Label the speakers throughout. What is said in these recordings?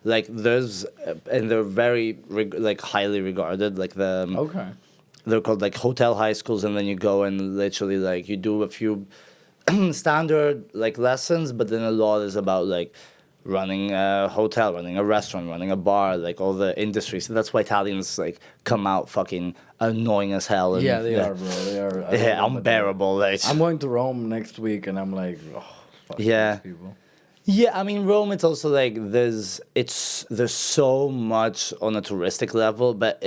Speaker 1: Like there's, and they're very like highly regarded. Like
Speaker 2: Okay.
Speaker 1: they're called like hotel high schools, and then you go and literally like you do a few standard like lessons, but then a lot is about like running a hotel, running a restaurant, running a bar, like all the industries. So that's why Italians like come out fucking annoying as hell. And,
Speaker 2: Yeah, they are, bro. They are.
Speaker 1: Yeah, unbearable. Like,
Speaker 2: I'm going to Rome next week, and I'm like, oh, fuck
Speaker 1: Yeah.
Speaker 2: these people.
Speaker 1: yeah, I mean Rome. It's also like there's so much on a touristic level, but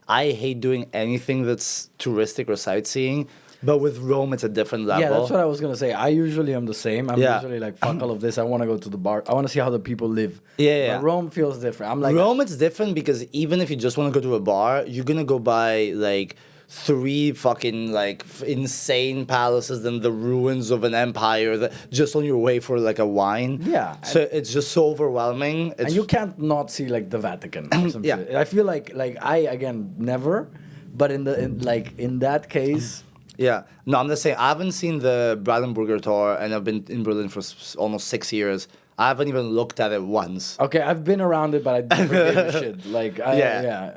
Speaker 1: I hate doing anything that's touristic or sightseeing. But with Rome, it's a different level.
Speaker 2: Yeah, that's what I was gonna say. I usually am the same. I'm
Speaker 1: Yeah.
Speaker 2: usually like, fuck all of this. I want to go to the bar. I want to see how the people live.
Speaker 1: Yeah.
Speaker 2: But Rome feels different. I'm like,
Speaker 1: Rome, it's different because even if you just want to go to a bar, you're gonna go by like 3 fucking like insane palaces, then the ruins of an empire that just on your way for like a wine.
Speaker 2: Yeah.
Speaker 1: So it's just so overwhelming. It's,
Speaker 2: and you can't not see like the Vatican. Or some
Speaker 1: Yeah.
Speaker 2: shit. I feel like I again never, but in that case.
Speaker 1: Yeah. No, I'm just saying, I haven't seen the Brandenburger Tor, and I've been in Berlin for almost 6 years. I haven't even looked at it once.
Speaker 2: Okay, I've been around it, but I never gave a shit. Like,
Speaker 1: Yeah.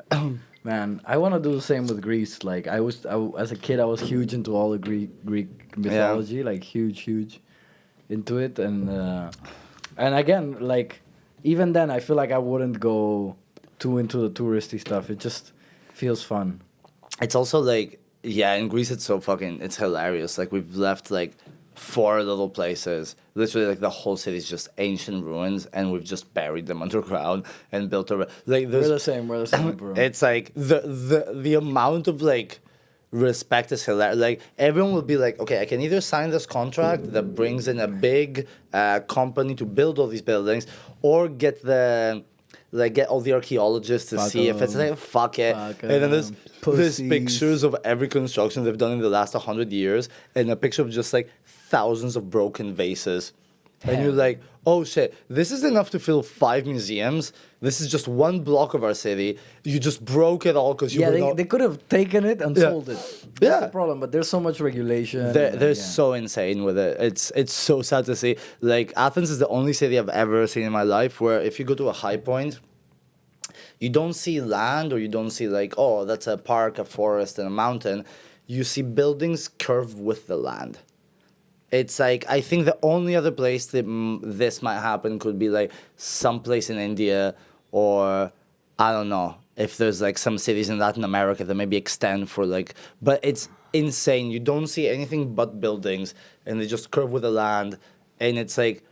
Speaker 2: Man, I want to do the same with Greece. Like, as a kid, I was huge into all the Greek mythology, like huge into it, and again, like, even then, I feel like I wouldn't go too into the touristy stuff. It just feels fun.
Speaker 1: It's also like, yeah, in Greece it's so fucking, it's hilarious. Like we've left like 4 little places. Literally like the whole city is just ancient ruins, and we've just buried them underground and built a like
Speaker 2: We're the same, bro.
Speaker 1: It's like the amount of like respect is hilarious. Like everyone will be like, okay, I can either sign this contract that brings in a big company to build all these buildings, or get all the archaeologists to see if it's like, fuck it. And then there's pictures of every construction they've done in the last 100 years, and a picture of just like thousands of broken vases. And you're like, oh shit, this is enough to fill 5 museums. This is just one block of our city. You just broke it all because you were not...
Speaker 2: they could have taken it and sold it. That's the problem, but there's so much regulation.
Speaker 1: They're so insane with it. It's so sad to see. Like, Athens is the only city I've ever seen in my life where if you go to a high point, you don't see land, or you don't see like, oh, that's a park, a forest, and a mountain. You see buildings curved with the land. It's like, I think the only other place that this might happen could be like someplace in India, or I don't know, if there's like some cities in Latin America that maybe extend for like, but it's insane. You don't see anything but buildings, and they just curve with the land, and it's like,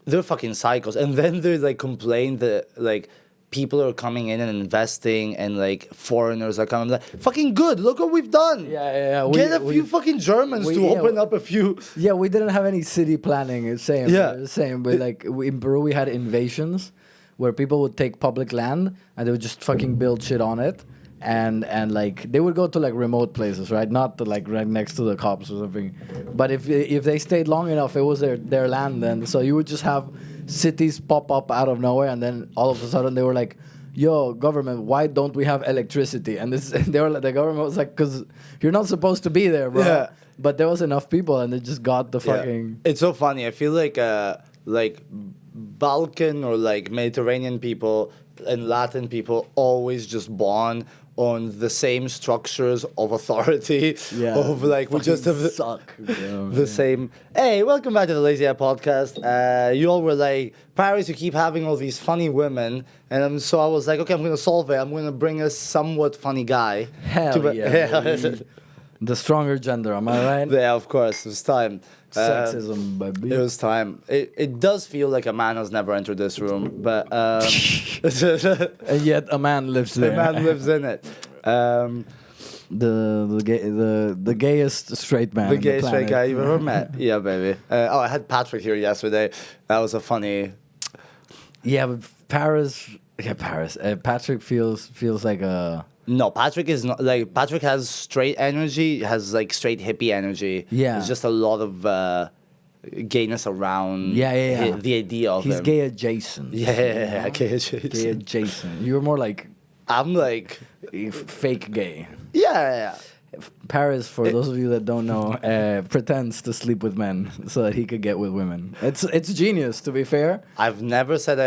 Speaker 1: they're fucking psychos. And then they like complain that like people are coming in and investing, and like foreigners are coming. Like, fucking good. Look what we've done.
Speaker 2: Yeah.
Speaker 1: Get a few fucking Germans to open up a few.
Speaker 2: Yeah, we didn't have any city planning. It's same.
Speaker 1: Yeah.
Speaker 2: Same. But like in Peru, we had invasions where people would take public land and they would just fucking build shit on it. And like they would go to like remote places, right? Not to like right next to the cops or something. But if they stayed long enough, it was their land then. So you would just have cities pop up out of nowhere, and then all of a sudden they were like, "Yo, government, why don't we have electricity?" And they were like, the government was like, "Cause you're not supposed to be there, bro."
Speaker 1: Yeah.
Speaker 2: But there was enough people, and they just got the fucking.
Speaker 1: It's so funny. I feel like Balkan or like Mediterranean people and Latin people always just bond on the same structures of authority.
Speaker 2: Yeah.
Speaker 1: Of like, we just have the same. Hey, welcome back to the Lazy Eye podcast. You all were like, Paris, you keep having all these funny women. And so I was like, okay, I'm going to solve it. I'm going to bring a somewhat funny guy.
Speaker 2: Hell yeah. Baby. The stronger gender, am I right?
Speaker 1: Yeah, of course. It was time.
Speaker 2: Sexism, baby.
Speaker 1: It was time. It does feel like a man has never entered this room, but
Speaker 2: And yet a man lives there.
Speaker 1: a man lives in it.
Speaker 2: The gayest straight man.
Speaker 1: The gayest straight guy you've ever met. Yeah, baby. I had Patrick here yesterday. That was a funny.
Speaker 2: Yeah, but Paris. Yeah, Paris. Patrick feels like a.
Speaker 1: No, Patrick is not like Patrick has straight energy, has like straight hippie energy.
Speaker 2: Yeah.
Speaker 1: There's just a lot of gayness around.
Speaker 2: Yeah.
Speaker 1: The idea of
Speaker 2: He's
Speaker 1: him.
Speaker 2: gay adjacent.
Speaker 1: Yeah, gay adjacent.
Speaker 2: Gay adjacent. You're more like
Speaker 1: I'm like
Speaker 2: fake gay.
Speaker 1: yeah.
Speaker 2: Paris, for those of you that don't know, pretends to sleep with men so that he could get with women. It's genius, to be fair.
Speaker 1: I've never said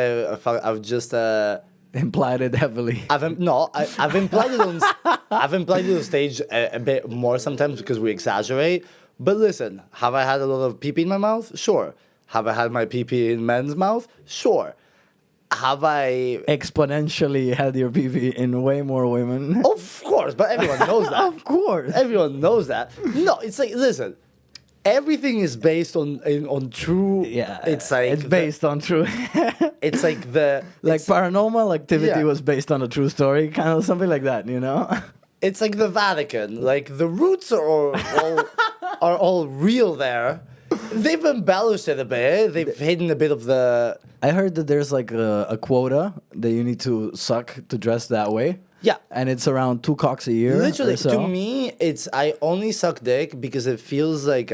Speaker 1: I've just
Speaker 2: Implied it heavily.
Speaker 1: I've implied it on I've implied it on stage a bit more sometimes because we exaggerate. But listen, have I had a lot of pee-pee in my mouth? Sure. Have I had my pee-pee in men's mouth? Sure. Have I
Speaker 2: Exponentially had your PV in way more women.
Speaker 1: Of course, but everyone knows that.
Speaker 2: Of course.
Speaker 1: Everyone knows that. No, it's like, listen, everything is based on true.
Speaker 2: Yeah,
Speaker 1: it's like
Speaker 2: it's based on true.
Speaker 1: It's like the
Speaker 2: Like Paranormal Activity
Speaker 1: Yeah.
Speaker 2: was based on a true story, kind of something like that, you know?
Speaker 1: it's like the Vatican. Like the roots are all real there. They've embellished it a bit. They've hidden a bit of the.
Speaker 2: I heard that there's like a quota that you need to suck to dress that way.
Speaker 1: Yeah.
Speaker 2: And it's around 2 cocks a year.
Speaker 1: Literally,
Speaker 2: or so.
Speaker 1: to me, it's I only suck dick because it feels like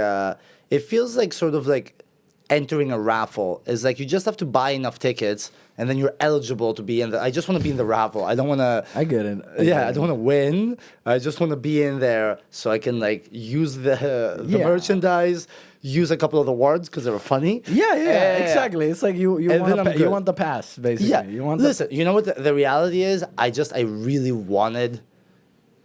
Speaker 1: sort of like entering a raffle. It's like you just have to buy enough tickets and then you're eligible to be in the. I just want to be in the raffle. I don't want to.
Speaker 2: I get it.
Speaker 1: I don't want to win. I just want to be in there so I can like use the
Speaker 2: Yeah.
Speaker 1: merchandise, use a couple of the words because they were funny.
Speaker 2: Yeah, exactly. It's like you
Speaker 1: And then I'm
Speaker 2: want you
Speaker 1: good.
Speaker 2: want the pass, basically.
Speaker 1: Yeah.
Speaker 2: You want
Speaker 1: Listen, you know what the reality is? I really wanted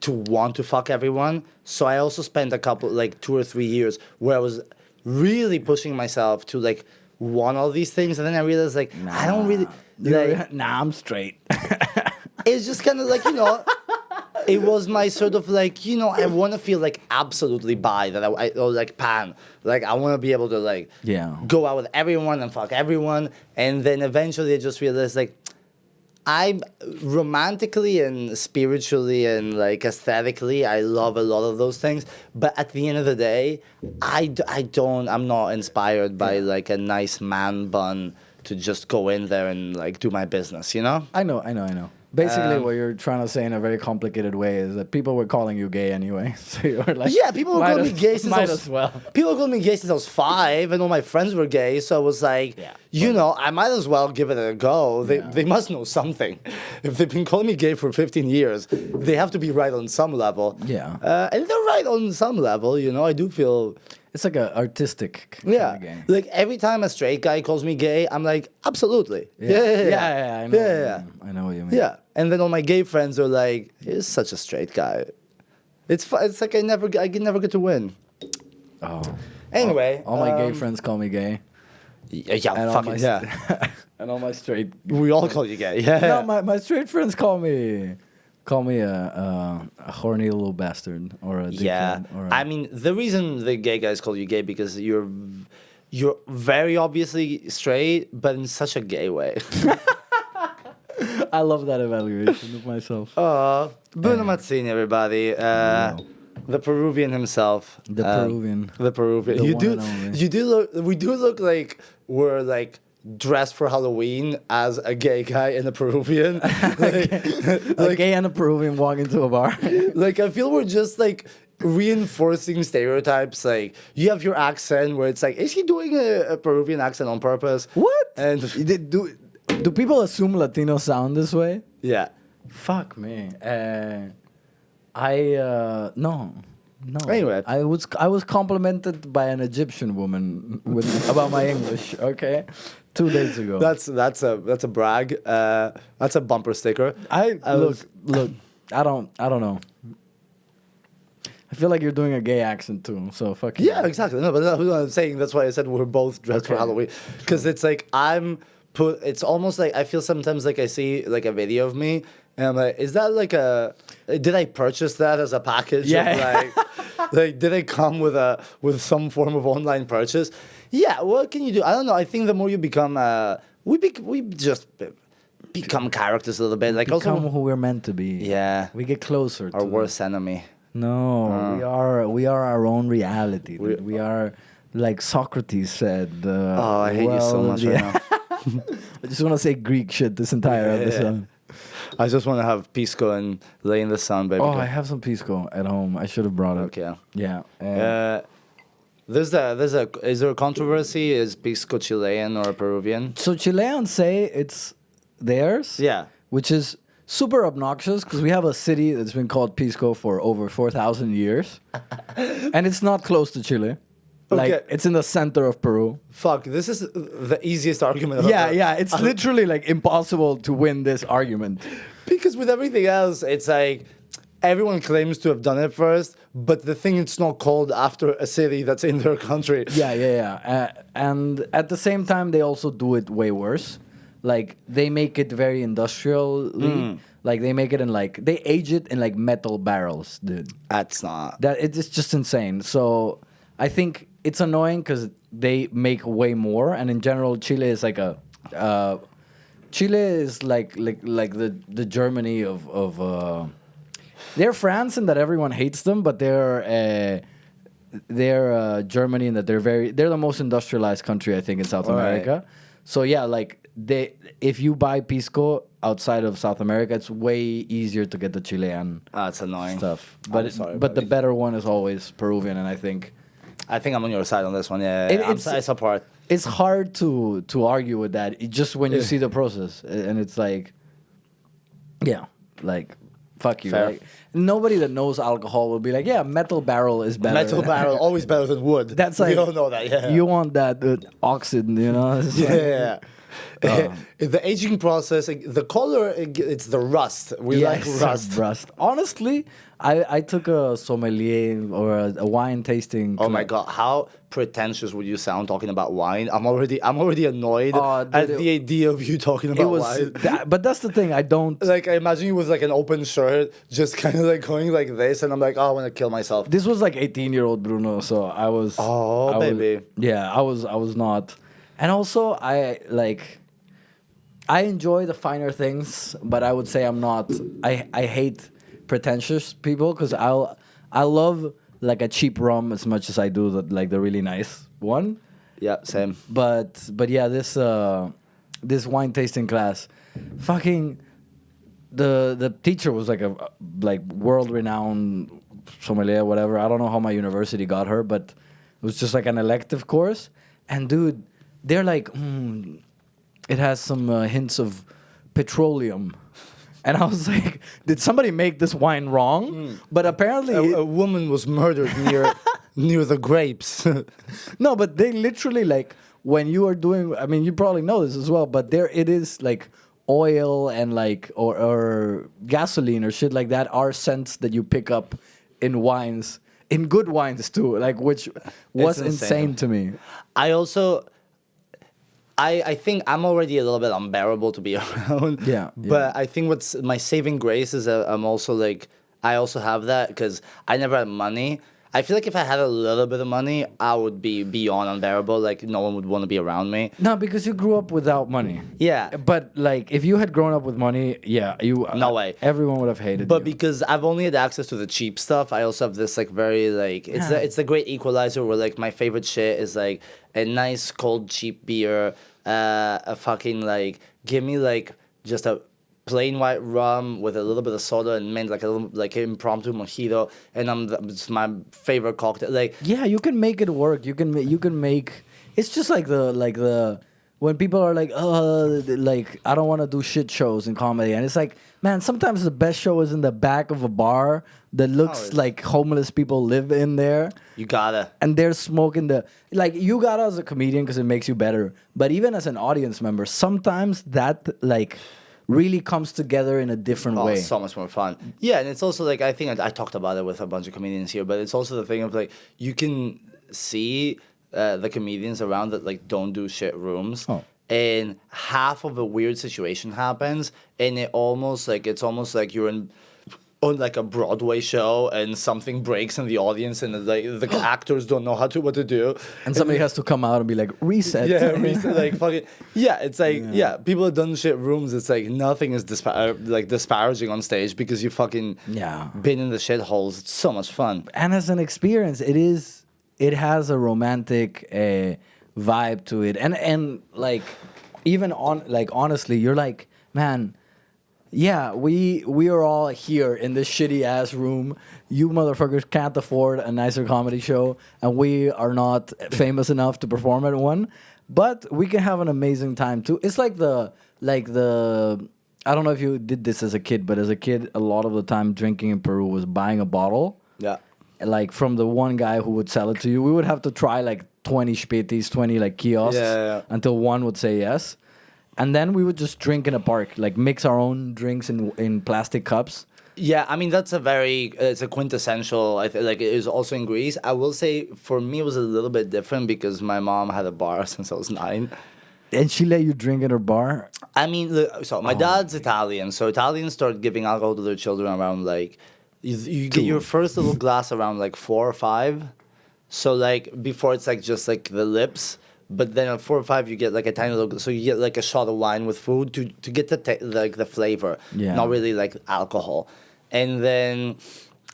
Speaker 1: to fuck everyone. So I also spent a couple, like 2 or 3 years where I was really pushing myself to like want all these things. And then I realized like, I don't really, like,
Speaker 2: Nah, I'm straight.
Speaker 1: it's just kind of like, you know, it was my sort of like, you know, I want to feel like absolutely bi, that or like pan. Like I want to be able to like
Speaker 2: Yeah.
Speaker 1: go out with everyone and fuck everyone. And then eventually I just realized like, I'm romantically and spiritually and like aesthetically, I love a lot of those things. But at the end of the day, I'm not inspired by like a nice man bun to just go in there and like do my business, you know?
Speaker 2: I know. Basically, what you're trying to say in a very complicated way is that people were calling you gay anyway. So you were like,
Speaker 1: Yeah, people were
Speaker 2: might
Speaker 1: calling me
Speaker 2: as-
Speaker 1: gay since I
Speaker 2: might
Speaker 1: was,
Speaker 2: as well.
Speaker 1: People called me gay since I was 5, and all my friends were gay. So I was like,
Speaker 2: Yeah,
Speaker 1: you know, I might as well give it a go. They must know something. If they've been calling me gay for 15 years, they have to be right on some level.
Speaker 2: Yeah.
Speaker 1: And they're right on some level. You know, I do feel.
Speaker 2: It's like an artistic kind
Speaker 1: Yeah,
Speaker 2: of gay.
Speaker 1: like every time a straight guy calls me gay, I'm like, absolutely.
Speaker 2: Yeah, I know.
Speaker 1: Yeah.
Speaker 2: I know what you mean.
Speaker 1: Yeah, and then all my gay friends are like, "He's such a straight guy." It's like I can never get to win.
Speaker 2: Oh.
Speaker 1: Anyway,
Speaker 2: All my gay friends call me gay.
Speaker 1: Yeah,
Speaker 2: And all
Speaker 1: fucking
Speaker 2: my
Speaker 1: yeah.
Speaker 2: and all my straight.
Speaker 1: We all call you gay. Yeah.
Speaker 2: No, my straight friends call me a horny little bastard or a dickhead.
Speaker 1: Yeah.
Speaker 2: Or
Speaker 1: I mean, the reason the gay guys call you gay because you're very obviously straight, but in such a gay way.
Speaker 2: I love that evaluation of myself.
Speaker 1: Bruno Mazzini, everybody. The Peruvian himself.
Speaker 2: The Peruvian.
Speaker 1: The Peruvian.
Speaker 2: The
Speaker 1: You
Speaker 2: one
Speaker 1: do.
Speaker 2: and only.
Speaker 1: You do look. We do look like we're like dressed for Halloween as a gay guy and a Peruvian.
Speaker 2: A gay and a Peruvian walk into a bar.
Speaker 1: Like I feel we're just like reinforcing stereotypes. Like you have your accent where it's like, is he doing a Peruvian accent on purpose?
Speaker 2: What?
Speaker 1: And
Speaker 2: Do people assume Latinos sound this way?
Speaker 1: yeah.
Speaker 2: Fuck me. No.
Speaker 1: Anyway.
Speaker 2: I was complimented by an Egyptian woman about my English. Okay, 2 days ago.
Speaker 1: That's a brag. That's a bumper sticker.
Speaker 2: Look. I don't know. I feel like you're doing a gay accent too. So fuck you.
Speaker 1: Yeah, exactly. No, but that's what I'm saying. That's why I said we're both dressed for
Speaker 2: Okay.
Speaker 1: Halloween. Because it's like it's almost like I feel sometimes like I see like a video of me and I'm like, is that like did I purchase that as a package?
Speaker 2: Yeah.
Speaker 1: Like did it come with some form of online purchase? Yeah, what can you do? I don't know. I think the more you become, we just become characters a little bit. Like
Speaker 2: Become
Speaker 1: also,
Speaker 2: who we're meant to be.
Speaker 1: yeah,
Speaker 2: We get closer to
Speaker 1: our worst enemy.
Speaker 2: No, we are our own reality. Dude. We are like Socrates said.
Speaker 1: I hate you so much right now.
Speaker 2: I just want to say Greek shit this entire episode.
Speaker 1: I just want to have pisco and lay in the sun, baby.
Speaker 2: Oh, I have some pisco at home. I should have brought it.
Speaker 1: Okay.
Speaker 2: Yeah.
Speaker 1: Is there a controversy? Is pisco Chilean or Peruvian?
Speaker 2: So Chileans say it's theirs.
Speaker 1: Yeah.
Speaker 2: Which is super obnoxious because we have a city that's been called Pisco for over 4,000 years, and it's not close to Chile. Like
Speaker 1: Okay.
Speaker 2: it's in the center of Peru.
Speaker 1: Fuck, this is the easiest argument. I've
Speaker 2: Yeah,
Speaker 1: ever-
Speaker 2: yeah. It's literally like impossible to win this argument.
Speaker 1: Because with everything else, it's like everyone claims to have done it first, but the thing it's not called after a city that's in their country.
Speaker 2: Yeah, yeah, yeah. And at the same time, they also do it way worse. Like they make it very industrially. Like they make it in like they age it in like metal barrels, dude.
Speaker 1: That's not.
Speaker 2: That it's just insane. So I think it's annoying because they make way more, and in general, Chile is like a Chile is like the Germany of they're France in that everyone hates them, but they're Germany in that they're the most industrialized country I think in South America. So yeah, like if you buy Pisco outside of South America, it's way easier to get the Chilean
Speaker 1: That's annoying
Speaker 2: stuff.
Speaker 1: I'm
Speaker 2: But
Speaker 1: sorry,
Speaker 2: but the
Speaker 1: buddy.
Speaker 2: better one is always Peruvian, and I think
Speaker 1: I'm on your side on this one. Yeah,
Speaker 2: It's-
Speaker 1: I support.
Speaker 2: it's hard to argue with that. Just when you see the process, and it's like, yeah, like fuck you.
Speaker 1: Fair.
Speaker 2: Like, nobody that knows alcohol will be like, yeah, metal barrel is better.
Speaker 1: Metal barrel always better than wood.
Speaker 2: That's like
Speaker 1: we all know that. Yeah.
Speaker 2: You want that oxygen, you know? It's like-
Speaker 1: Yeah. The aging process, the color, it's the rust. We
Speaker 2: Yes,
Speaker 1: like rust.
Speaker 2: rust. Honestly, I took a sommelier or a wine tasting.
Speaker 1: Oh my
Speaker 2: class.
Speaker 1: god, how pretentious would you sound talking about wine? I'm already annoyed
Speaker 2: Oh, dude,
Speaker 1: at the idea of you talking about
Speaker 2: It was,
Speaker 1: wine.
Speaker 2: but that's the thing. I don't.
Speaker 1: Like I imagine you with like an open shirt, just kind of like going like this, and I'm like, oh, I want to kill myself.
Speaker 2: This was like 18-year-old Bruno, so I was.
Speaker 1: Oh,
Speaker 2: I was-
Speaker 1: baby.
Speaker 2: Yeah, I was not, and also I enjoy the finer things, but I would say I'm not. I hate pretentious people because I love like a cheap rum as much as I do the really nice one.
Speaker 1: Yeah, same.
Speaker 2: But yeah, this wine tasting class, fucking the teacher was like a world renowned sommelier, whatever. I don't know how my university got her, but it was just like an elective course. And dude, they're like, it has some hints of petroleum. And I was like, did somebody make this wine wrong? But apparently,
Speaker 1: A woman was murdered near the grapes.
Speaker 2: no, but they literally like when you are doing. I mean, you probably know this as well, but there it is like oil and like or gasoline or shit like that are scents that you pick up in wines, in good wines too. Like which was insane to me.
Speaker 1: I also. I think I'm already a little bit unbearable to be around.
Speaker 2: Yeah,
Speaker 1: But I think what's my saving grace is that I'm also like, I also have that because I never had money. I feel like if I had a little bit of money, I would be beyond unbearable. Like, no one would want to be around me.
Speaker 2: No, because you grew up without money.
Speaker 1: Yeah.
Speaker 2: But like, if you had grown up with money, yeah, you.
Speaker 1: No way.
Speaker 2: Everyone would have hated
Speaker 1: But
Speaker 2: you.
Speaker 1: because I've only had access to the cheap stuff, I also have this like very like it's the great equalizer where like my favorite shit is like a nice cold cheap beer, a fucking like give me like just a plain white rum with a little bit of soda and mint, like a little like impromptu mojito, and it's my favorite cocktail. Like
Speaker 2: Yeah, you can make it work. You can make. It's just like the when people are like, like I don't want to do shit shows in comedy, and it's like, man, sometimes the best show is in the back of a bar that looks
Speaker 1: it's-
Speaker 2: like homeless people live in there,
Speaker 1: you gotta.
Speaker 2: and they're smoking like you got as a comedian because it makes you better, but even as an audience member, sometimes that like really comes together in a different
Speaker 1: Oh,
Speaker 2: way.
Speaker 1: it's so much more fun. Yeah, and it's also like I think I talked about it with a bunch of comedians here, but it's also the thing of like you can see the comedians around that like don't do shit rooms.
Speaker 2: Oh.
Speaker 1: And half of a weird situation happens, and it's almost like you're on like a Broadway show, and something breaks in the audience, and like the actors don't know what to do,
Speaker 2: And somebody has to come out and be like, reset.
Speaker 1: like fucking it's like people have done shit rooms. It's like nothing is disparaging on stage because you fucking
Speaker 2: Yeah.
Speaker 1: been in the shitholes. It's so much fun.
Speaker 2: And as an experience, it has a romantic vibe to it, and like even on like honestly, you're like, man, yeah, we are all here in this shitty ass room. You motherfuckers can't afford a nicer comedy show, and we are not famous enough to perform at one, but we can have an amazing time too. It's like the I don't know if you did this as a kid, but as a kid, a lot of the time drinking in Peru was buying a bottle,
Speaker 1: Yeah.
Speaker 2: like from the one guy who would sell it to you. We would have to try like 20 spitis, 20 like kiosks
Speaker 1: Yeah.
Speaker 2: until one would say yes. And then we would just drink in a park, like mix our own drinks in plastic cups.
Speaker 1: Yeah, I mean that's it's a quintessential. Like it is also in Greece. I will say for me it was a little bit different because my mom had a bar since I was 9.
Speaker 2: And she let you drink in her bar?
Speaker 1: I mean, so my dad's Italian, so Italians start giving alcohol to their children around like you get your first little glass around like 4 or 5. So like before it's like just like the lips. But then at 4 or 5, you get like a tiny little. So you get like a shot of wine with food to get like the flavor, not really like alcohol. And then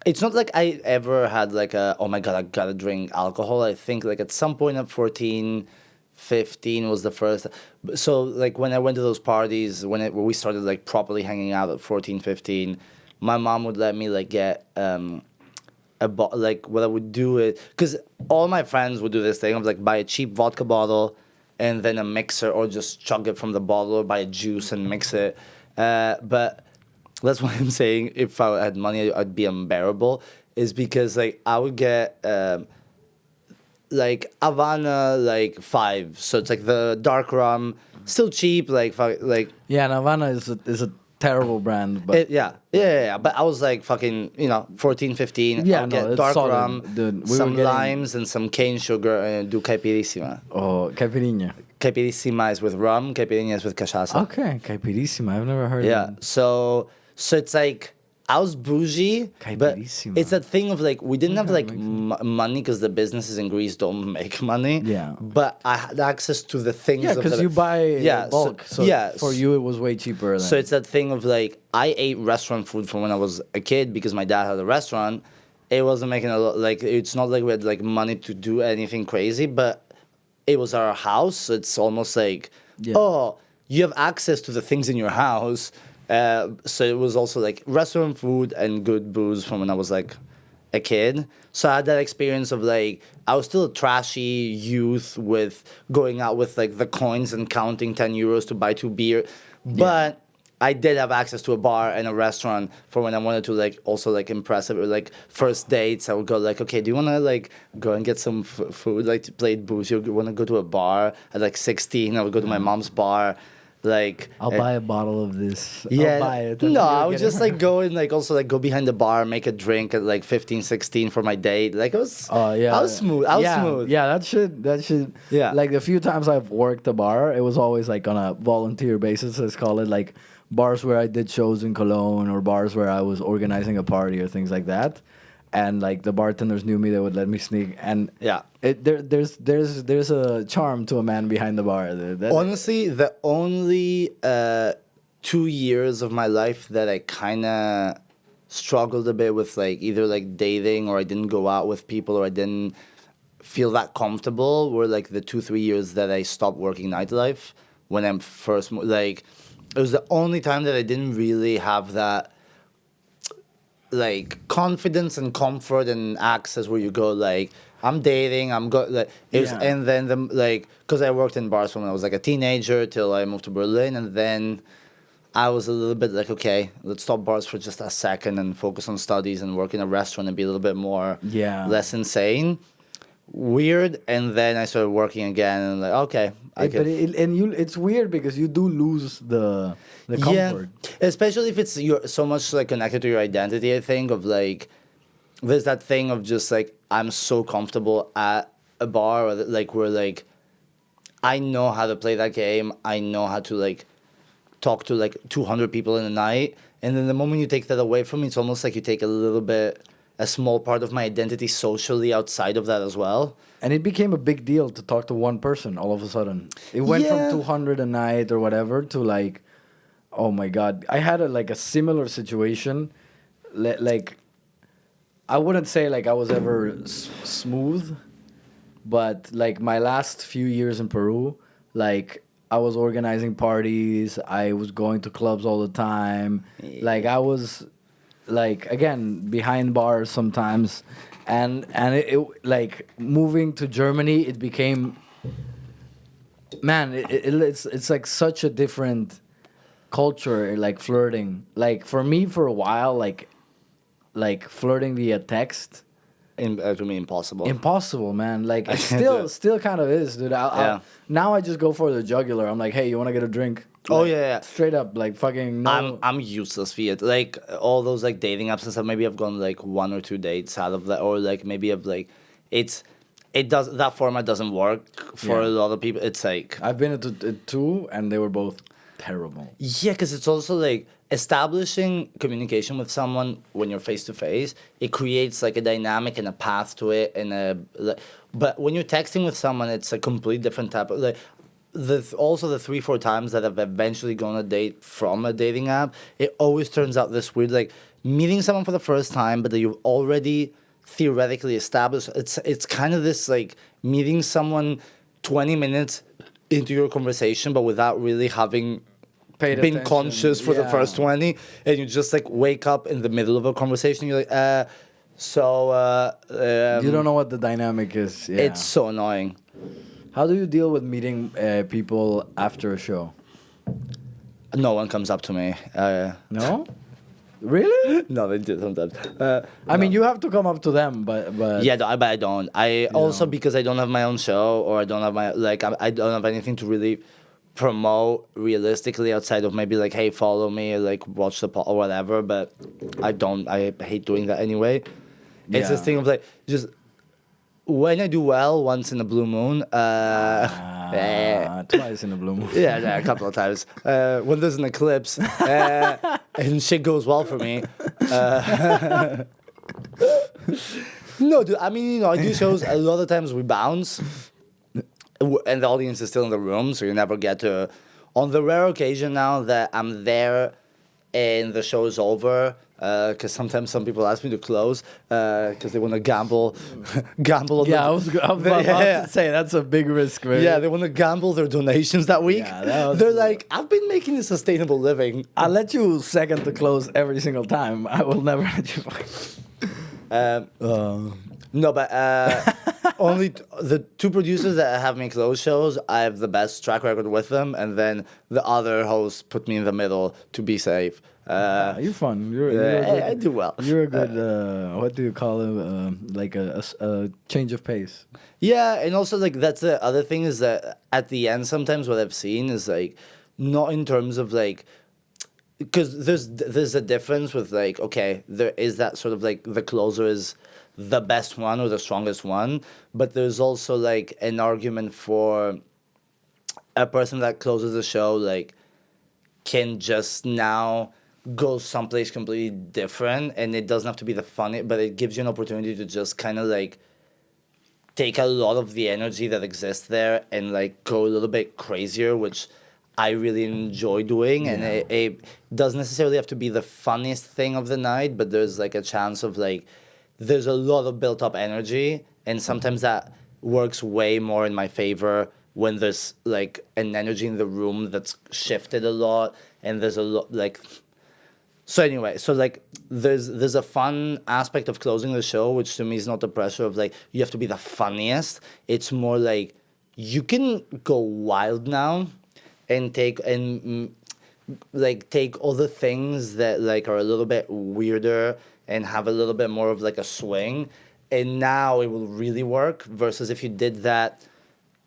Speaker 1: it's not like I ever had like oh my god, I gotta drink alcohol. I think like at some point at 14, 15 was the first. So like when I went to those parties, when we started like properly hanging out at 14, 15, my mom would let me like get like what I would do it because all my friends would do this thing of like buy a cheap vodka bottle and then a mixer or just chug it from the bottle or buy a juice and mix it. But that's why I'm saying if I had money, I'd be unbearable. Is because like I would get like Havana like 5, so it's like the dark rum, still cheap. Like
Speaker 2: Yeah, and Havana is a terrible brand, but
Speaker 1: yeah. But I was like fucking 14, 15.
Speaker 2: Yeah,
Speaker 1: I'll
Speaker 2: no,
Speaker 1: get
Speaker 2: it's
Speaker 1: dark
Speaker 2: solid,
Speaker 1: rum,
Speaker 2: dude.
Speaker 1: some limes and some cane sugar and do caipirísima.
Speaker 2: oh, caipirinha.
Speaker 1: Caipirísima is with rum, caipirinha is with cachaça.
Speaker 2: Okay, caipirísima. I've never heard
Speaker 1: Yeah.
Speaker 2: of it.
Speaker 1: So it's like I was bougie, but
Speaker 2: Caipirísima.
Speaker 1: it's that thing of like we didn't have like money because the businesses in Greece don't make money.
Speaker 2: Yeah.
Speaker 1: But I had access to the things.
Speaker 2: Yeah,
Speaker 1: of
Speaker 2: because
Speaker 1: the-
Speaker 2: you buy
Speaker 1: Yeah,
Speaker 2: bulk. So for you, it was way cheaper. Than...
Speaker 1: So it's that thing of like I ate restaurant food from when I was a kid because my dad had a restaurant. It wasn't making a lot. Like it's not like we had like money to do anything crazy, but it was our house. So it's almost like you have access to the things in your house. So it was also like restaurant food and good booze from when I was like a kid. So I had that experience of like I was still a trashy youth with going out with like the coins and counting 10 euros to buy 2 beer. But I did have access to a bar and a restaurant for when I wanted to like also like impress it with like first dates. I would go like, okay, do you want to like go and get some food, like to play booze? You want to go to a bar at like 16? I would go to my mom's bar. Like
Speaker 2: I'll buy a bottle of this.
Speaker 1: Yeah,
Speaker 2: I'll buy it.
Speaker 1: no, I would just like go and like also like go behind the bar, make a drink at like 15, 16 for my date. Like it was, I was smooth. I was smooth.
Speaker 2: Yeah, that should.
Speaker 1: Yeah.
Speaker 2: Like the few times I've worked a bar, it was always like on a volunteer basis. Let's call it like bars where I did shows in Cologne or bars where I was organizing a party or things like that. And like the bartenders knew me, they would let me sneak. And there's a charm to a man behind the bar.
Speaker 1: Honestly, the only 2 years of my life that I kind of struggled a bit with like either like dating or I didn't go out with people or I didn't feel that comfortable were like the 2-3 years that I stopped working nightlife when I'm first like it was the only time that I didn't really have that like confidence and comfort and access where you go like I'm dating, I'm go like it was, and then the like because I worked in bars when I was like a teenager till I moved to Berlin, and then I was a little bit like, okay, let's stop bars for just a second and focus on studies and work in a restaurant and be a little bit more less insane. Weird, and then I started working again and like, okay,
Speaker 2: it's weird because you do lose the comfort.
Speaker 1: Especially if you're so much like connected to your identity. I think of like there's that thing of just like I'm so comfortable at a bar or like where like I know how to play that game. I know how to like talk to like 200 people in a night, and then the moment you take that away from me, it's almost like you take a small part of my identity socially outside of that as well.
Speaker 2: And it became a big deal to talk to one person all of a sudden. It went from 200 a night or whatever to like, oh my God. I had a similar situation. Like, I wouldn't say like I was ever smooth, but like my last few years in Peru, like I was organizing parties. I was going to clubs all the time. Like I was... like again behind bars sometimes, and it like moving to Germany, it became it's like such a different culture, like flirting. Like for me, for a while, like flirting via text.
Speaker 1: To me, impossible.
Speaker 2: Impossible, man. Like it
Speaker 1: can't do it.
Speaker 2: still kind of is, dude.
Speaker 1: Yeah.
Speaker 2: Now I just go for the jugular. I'm like, hey, you want to get a drink?
Speaker 1: Oh,
Speaker 2: Like,
Speaker 1: yeah.
Speaker 2: straight up, like fucking. No.
Speaker 1: I'm useless via it. Like all those like dating apps and stuff. Maybe I've gone like 1 or 2 dates out of that, or like maybe I've like, that format doesn't work for a lot of people. It's like
Speaker 2: I've been to 2, and they were both terrible.
Speaker 1: yeah, because it's also like establishing communication with someone when you're face to face. It creates like a dynamic and a path to it, but when you're texting with someone, it's a complete different type of like. Also the 3-4 times that I've eventually gone on a date from a dating app, it always turns out this weird like meeting someone for the first time, but that you've already theoretically established. It's kind of this like meeting someone 20 minutes into your conversation, but without really having
Speaker 2: Paid
Speaker 1: been
Speaker 2: attention.
Speaker 1: conscious for the first 20, and you just like wake up in the middle of a conversation. You're like,
Speaker 2: You don't know what the dynamic is. Yeah.
Speaker 1: It's so annoying.
Speaker 2: How do you deal with meeting people after a show?
Speaker 1: No one comes up to me.
Speaker 2: No? Really?
Speaker 1: No, they do sometimes.
Speaker 2: I mean, you have to come up to them, but
Speaker 1: Yeah, but I don't. I also because I don't have my own show, or I don't have my I don't have anything to really promote realistically outside of maybe like, hey, follow me, or like watch the or whatever. But I don't. I hate doing that anyway. It's this
Speaker 2: Yeah.
Speaker 1: thing of like just when I do well once in a blue moon.
Speaker 2: Twice in a blue moon.
Speaker 1: Yeah, a couple of times. When there's an eclipse and shit goes well for me. No, dude, I mean, I do shows, a lot of times we bounce and the audience is still in the room, so you never get to... On the rare occasion now that I'm there and the show is over, because sometimes some people ask me to close because they want to gamble on
Speaker 2: Yeah, I was about to say that's a big risk, man.
Speaker 1: yeah, they want to gamble their donations that week.
Speaker 2: Yeah,
Speaker 1: They're like, I've been making a sustainable living.
Speaker 2: I'll let you second to close every single time. I will never let you.
Speaker 1: No, but only the 2 producers that have me close shows, I have the best track record with them, and then the other hosts put me in the middle to be safe.
Speaker 2: You're fun. You're a good,
Speaker 1: I do well.
Speaker 2: You're a good. What do you call it? Like a change of pace.
Speaker 1: Yeah, and also like that's the other thing is that at the end sometimes what I've seen is like not in terms of like because there's a difference with like okay there is that sort of like the closer is the best one or the strongest one, but there's also like an argument for a person that closes the show like can just now go someplace completely different, and it doesn't have to be the funny, but it gives you an opportunity to just kind of like take a lot of the energy that exists there and like go a little bit crazier, which I really enjoy doing. And it doesn't necessarily have to be the funniest thing of the night, but there's like a chance of like there's a lot of built up energy, and sometimes that works way more in my favor when there's like an energy in the room that's shifted a lot, and there's a lot like so anyway, so like there's a fun aspect of closing the show, which to me is not the pressure of like you have to be the funniest. It's more like you can go wild now and take all the things that like are a little bit weirder and have a little bit more of like a swing, and now it will really work versus if you did that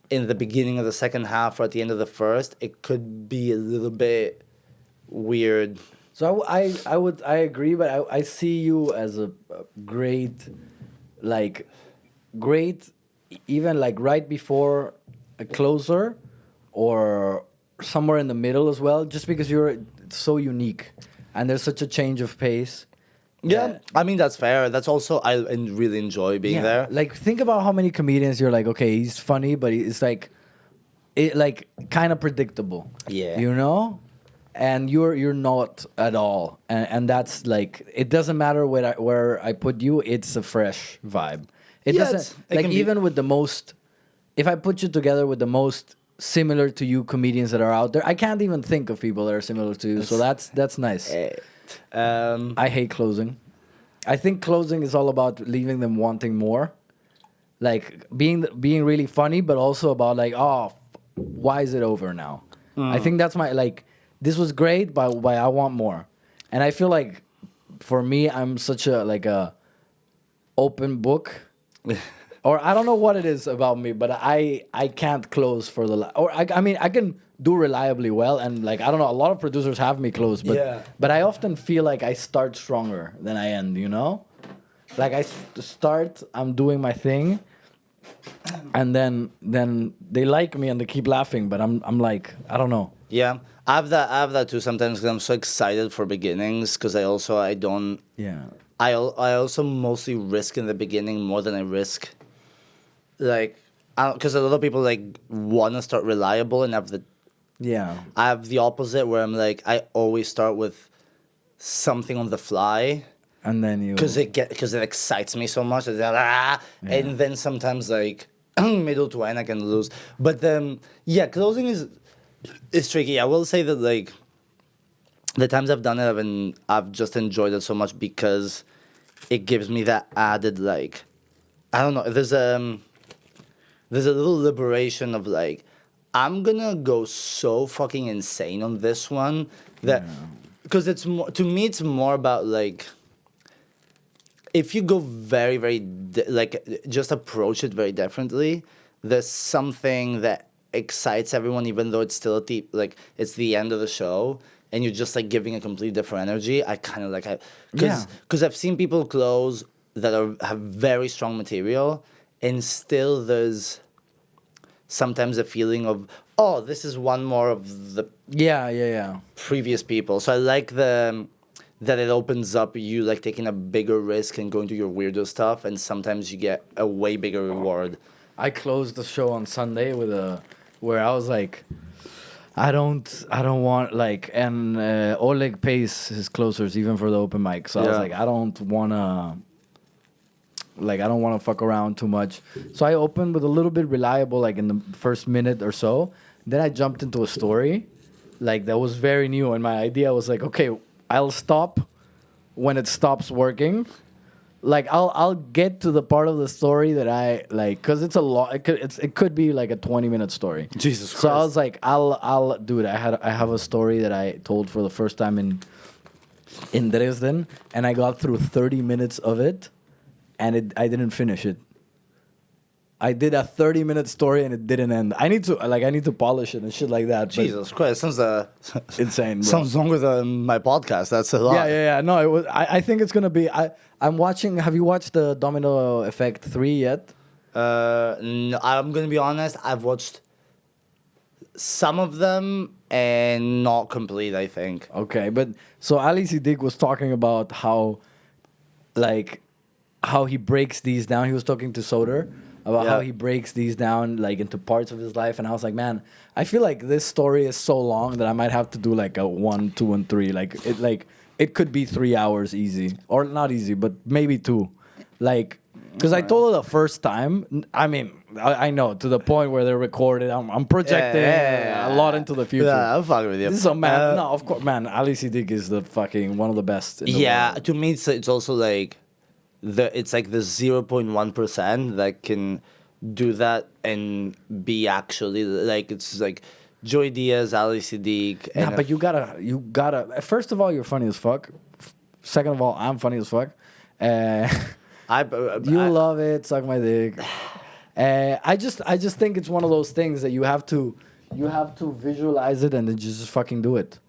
Speaker 1: in the beginning of the second half or at the end of the first, it could be a little bit weird.
Speaker 2: So I agree, but I see you as a great, even like right before a closer, or somewhere in the middle as well. Just because you're so unique, and there's such a change of pace.
Speaker 1: Yeah, I mean that's fair. That's also I really enjoy being there.
Speaker 2: Like think about how many comedians you're like, okay, he's funny, but it's like, kind of predictable.
Speaker 1: Yeah,
Speaker 2: you know. And you're not at all, and that's like it doesn't matter where I put you. It's a fresh vibe. It doesn't like even with the most. If I put you together with the most similar to you comedians that are out there, I can't even think of people that are similar to you. So that's nice. I hate closing. I think closing is all about leaving them wanting more, like being really funny, but also about like why is it over now? I think that's my like. this was great, but I want more. And I feel like for me, I'm such a open book. Or I don't know what it is about me, but I can't close for I mean I can do reliably well, and like I don't know, a lot of producers have me close, but I often feel like I start stronger than I end, you know? Like I start, I'm doing my thing, and then they like me and they keep laughing, but I'm like, I don't know.
Speaker 1: Yeah, I have that too sometimes because I'm so excited for beginnings because I don't.
Speaker 2: Yeah.
Speaker 1: I also mostly risk in the beginning more than I risk. Like, because a lot of people like want to start reliable and have the.
Speaker 2: Yeah.
Speaker 1: I have the opposite where I'm like I always start with something on the fly.
Speaker 2: And then you.
Speaker 1: Because it excites me so much. And then sometimes like middle to end I can lose. But yeah, closing is tricky. I will say that like the times I've done it, I've just enjoyed it so much because it gives me that added like I don't know. There's a little liberation of like I'm gonna go so fucking insane on this one that because it's more to me it's more about like if you go very very like just approach it very differently. There's something that excites everyone even though it's still it's the end of the show. And you're just like giving a completely different energy. I kind of like because I've seen people close that have very strong material, and still there's sometimes a feeling of this is one more of the previous people. So I like that it opens up you like taking a bigger risk and going to your weirdo stuff, and sometimes you get a way bigger reward.
Speaker 2: I closed the show on Sunday where I was like. I don't want like, and Oleg pays his closers even for the open mic. So I was like, I don't wanna fuck around too much. So I opened with a little bit reliable, like in the first minute or so. Then I jumped into a story, like that was very new, and my idea was like, okay, I'll stop when it stops working. Like I'll get to the part of the story that I like, cause it's a lot. It could be like a 20-minute story.
Speaker 1: Jesus Christ.
Speaker 2: So I was like, I'll do it. I have a story that I told for the first time in Dresden, and I got through 30 minutes of it, and I didn't finish it. I did a 30-minute story and it didn't end. I need to polish it and shit like that.
Speaker 1: Jesus Christ, sounds
Speaker 2: insane. Bro.
Speaker 1: Sounds longer than my podcast. That's a lot.
Speaker 2: Yeah. No, it was. I think it's gonna be. I'm watching. Have you watched the Domino Effect 3 yet?
Speaker 1: No, I'm gonna be honest. I've watched some of them and not complete. I think.
Speaker 2: Okay, but so 𝐼𝐧𝐬𝐤 was talking about how he breaks these down. He was talking to Soder about how he breaks these down like into parts of his life, and I was like, man, I feel like this story is so long that I might have to do like a 1, 2, and 3. Like it could be 3 hours easy, or not easy, but maybe 2. Like, because I told her the first time. I mean, I know to the point where they're recorded. I'm projecting a lot into the future.
Speaker 1: Yeah, I'm fucking with you.
Speaker 2: This is a man. No, of course, man. 𝐼𝐧𝐬𝐤 is the fucking one of the best. In the world.
Speaker 1: To me, it's also like. It's like the 0.1% that can do that and be actually like it's like Joey Diaz, 𝐼𝐧𝐬𝐤.
Speaker 2: Yeah, but you gotta. First of all, you're funny as fuck. Second of all, I'm funny as fuck. You love it. Suck my dick. I just think it's one of those things that you have to visualize it and then just fucking do it.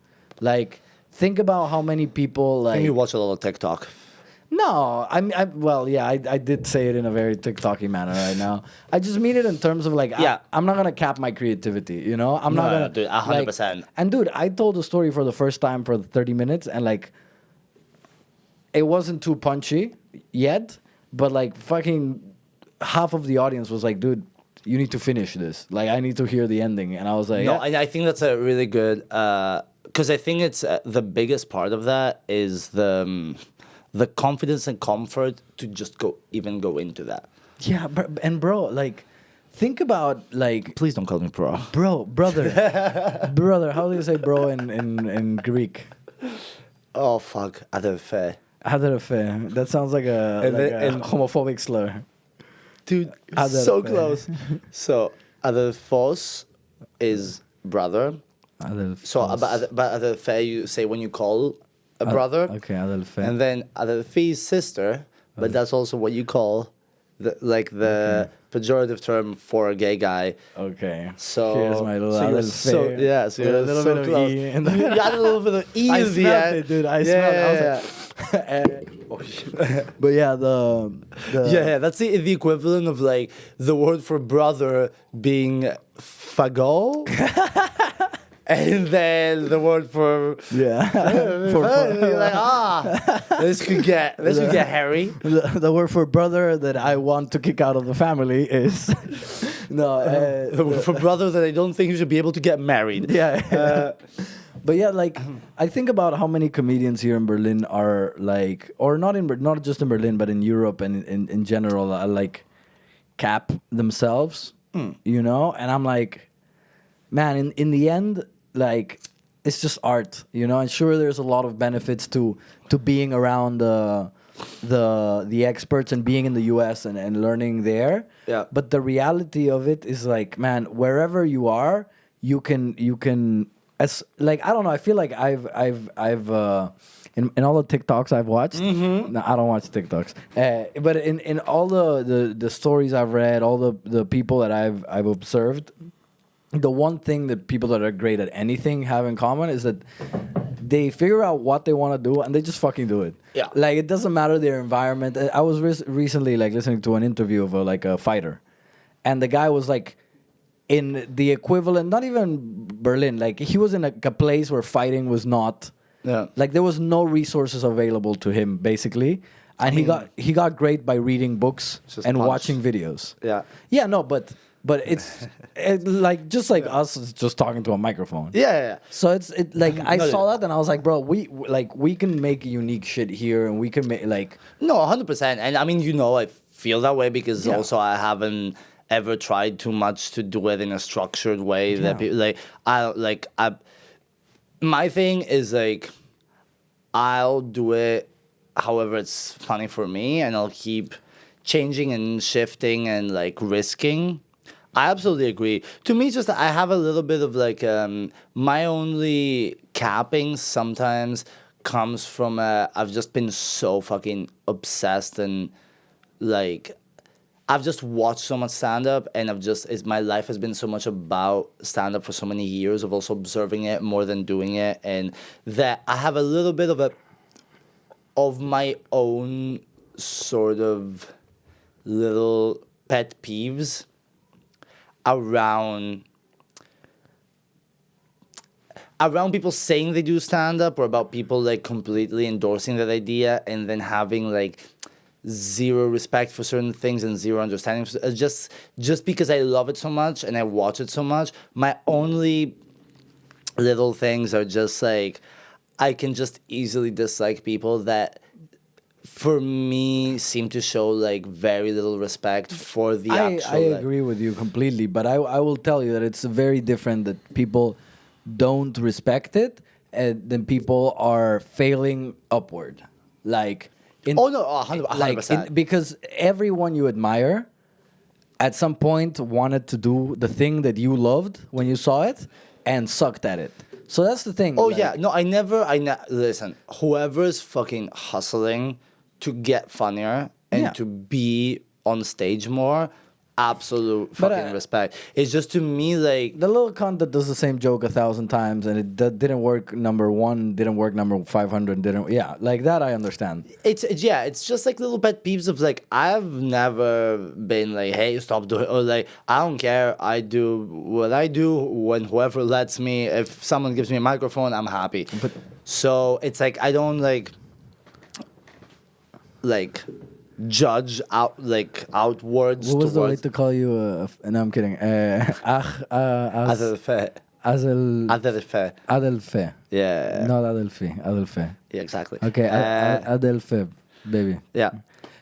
Speaker 2: Like think about how many people like.
Speaker 1: I think you watch a lot of TikTok.
Speaker 2: No, I did say it in a very TikTok-y manner right now. I just mean it in terms of like, I'm not gonna cap my creativity, you know? I'm not gonna,
Speaker 1: dude, 100%.
Speaker 2: And dude, I told the story for the first time for the 30 minutes, and like, it wasn't too punchy yet, but like fucking half of the audience was like, dude, you need to finish this. Like, I need to hear the ending, and I was like,
Speaker 1: I think that's a really good, because I think it's the biggest part of that is the confidence and comfort to just go into that.
Speaker 2: Yeah, bro, like, think about like.
Speaker 1: Please don't call me bro.
Speaker 2: Brother, brother. How do you say bro in Greek?
Speaker 1: Oh fuck, αδερφέ.
Speaker 2: Αδερφέ. That sounds like a homophobic slur.
Speaker 1: Dude, so close. So αδερφός is brother, So but Adelphi you say when you call a brother.
Speaker 2: Okay, Adelphi.
Speaker 1: And then Adelphi's sister, but that's also what you call the pejorative term for a gay guy.
Speaker 2: Okay.
Speaker 1: So
Speaker 2: here's my little
Speaker 1: so you're
Speaker 2: Adelphi.
Speaker 1: so yeah, so you're
Speaker 2: a little
Speaker 1: so
Speaker 2: bit
Speaker 1: close.
Speaker 2: of E in
Speaker 1: You got a little bit of E
Speaker 2: I
Speaker 1: in the
Speaker 2: smelled
Speaker 1: end.
Speaker 2: it, dude. I smelled it. I was like, but yeah, the
Speaker 1: yeah, that's the equivalent of like the word for brother being fagot. And then the word for
Speaker 2: yeah.
Speaker 1: you're like this could get hairy.
Speaker 2: The word for brother that I want to kick out of the family is
Speaker 1: The word for brother that I don't think you should be able to get married.
Speaker 2: yeah. But yeah, like I think about how many comedians here in Berlin are like, or not just in Berlin, but in Europe and in general, like cap themselves, you know. And I'm like, man, in the end, like it's just art, you know. And sure, there's a lot of benefits to being around the experts and being in the US and learning there.
Speaker 1: Yeah.
Speaker 2: But the reality of it is like, man, wherever you are, you can as like I don't know. I feel like I've in all the TikToks I've watched. No, I don't watch TikToks. But in all the stories I've read, all the people that I've observed, the one thing that people that are great at anything have in common is that they figure out what they want to do and they just fucking do it.
Speaker 1: Yeah.
Speaker 2: Like it doesn't matter their environment. I was recently like listening to an interview of a fighter, and the guy was like in the equivalent, not even Berlin. Like he was in a place where fighting was not.
Speaker 1: Yeah.
Speaker 2: Like there was no resources available to him basically, and he got great by reading books
Speaker 1: Just
Speaker 2: and
Speaker 1: punch.
Speaker 2: watching videos.
Speaker 1: Yeah.
Speaker 2: Yeah, no, but it's like just like us just talking to a microphone.
Speaker 1: Yeah.
Speaker 2: So it's like I
Speaker 1: No,
Speaker 2: saw that and I was like, bro, we can make unique shit here and we can make like
Speaker 1: No, 100%. And I mean, you know, I feel that way because
Speaker 2: Yeah.
Speaker 1: also I haven't ever tried too much to do it in a structured way. That
Speaker 2: Yeah.
Speaker 1: I my thing is like I'll do it however it's funny for me, and I'll keep changing and shifting and like risking. I absolutely agree. To me, just I have a little bit of like my only capping sometimes comes from I've just been so fucking obsessed and like I've just watched so much stand up, and my life has been so much about stand up for so many years of also observing it more than doing it, and that I have a little bit of my own sort of little pet peeves around people saying they do stand up, or about people like completely endorsing that idea and then having like zero respect for certain things and zero understanding just because I love it so much and I watch it so much. My only little things are just like I can just easily dislike people that for me seem to show like very little respect for the actual.
Speaker 2: I agree with you completely, but I will tell you that it's very different that people don't respect it and then people are failing upward. Like
Speaker 1: Oh no, 100%.
Speaker 2: Because everyone you admire at some point wanted to do the thing that you loved when you saw it and sucked at it. So that's the thing.
Speaker 1: Oh
Speaker 2: like,
Speaker 1: yeah, no, listen, whoever's fucking hustling to get funnier and
Speaker 2: Yeah.
Speaker 1: to be on stage more, absolute fucking respect. It's just to me like
Speaker 2: the little cunt that does the same joke 1,000 times and it didn't work number 1, didn't work number 500, like that I understand.
Speaker 1: it's just like little pet peeves of like I've never been like, hey, stop doing, or like I don't care, I do what I do when whoever lets me. If someone gives me a microphone, I'm happy. So it's like I don't like judge outwards.
Speaker 2: What was the way
Speaker 1: towards
Speaker 2: to call you? No, I'm kidding.
Speaker 1: Adelphi.
Speaker 2: Adelphi.
Speaker 1: Yeah.
Speaker 2: Not Adelphi. Adelphi.
Speaker 1: Yeah, exactly.
Speaker 2: Okay, Adelphi, baby.
Speaker 1: Yeah.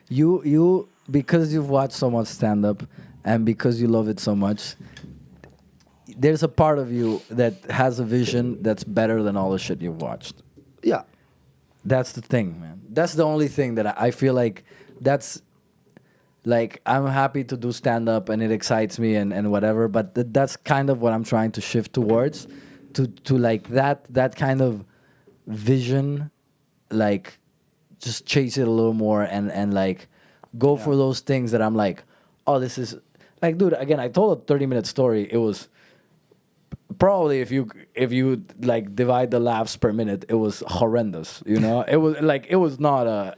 Speaker 2: You because you've watched so much stand up and because you love it so much, there's a part of you that has a vision that's better than all the shit you've watched.
Speaker 1: Yeah.
Speaker 2: That's the thing, man. That's the only thing that I feel like that's like I'm happy to do stand up and it excites me and whatever, but that's kind of what I'm trying to shift towards, to like that kind of vision, like just chase it a little more and like go for those things that I'm like, oh, this is like, dude, again, I told a 30-minute story. It was probably, if you like divide the laughs per minute, it was horrendous, you know. It was not a,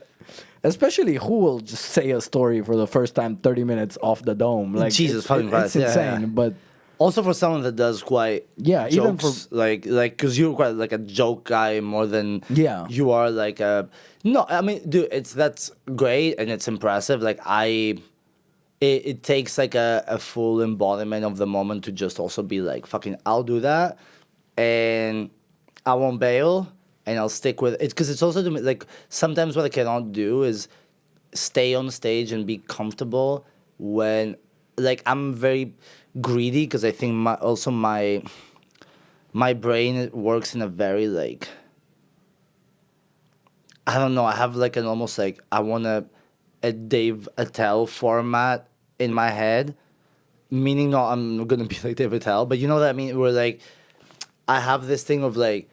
Speaker 2: especially who will just say a story for the first time 30 minutes off the dome, like
Speaker 1: Jesus fucking Christ,
Speaker 2: it's insane. But
Speaker 1: also for someone that does quite jokes,
Speaker 2: even for
Speaker 1: like because you're quite like a joke guy more than you are like a no. I mean, dude, that's great and it's impressive. Like it takes like a full embodiment of the moment to just also be like, fucking, I'll do that, and I won't bail, and I'll stick with it. Because it's also, like, sometimes what I cannot do is stay on stage and be comfortable when, like, I'm very greedy, because I think my brain works in a very, like, I don't know, I have like an almost like, I want a Dave Attell format in my head, meaning not I'm gonna be like Dave Attell, but you know what I mean, where like I have this thing of like,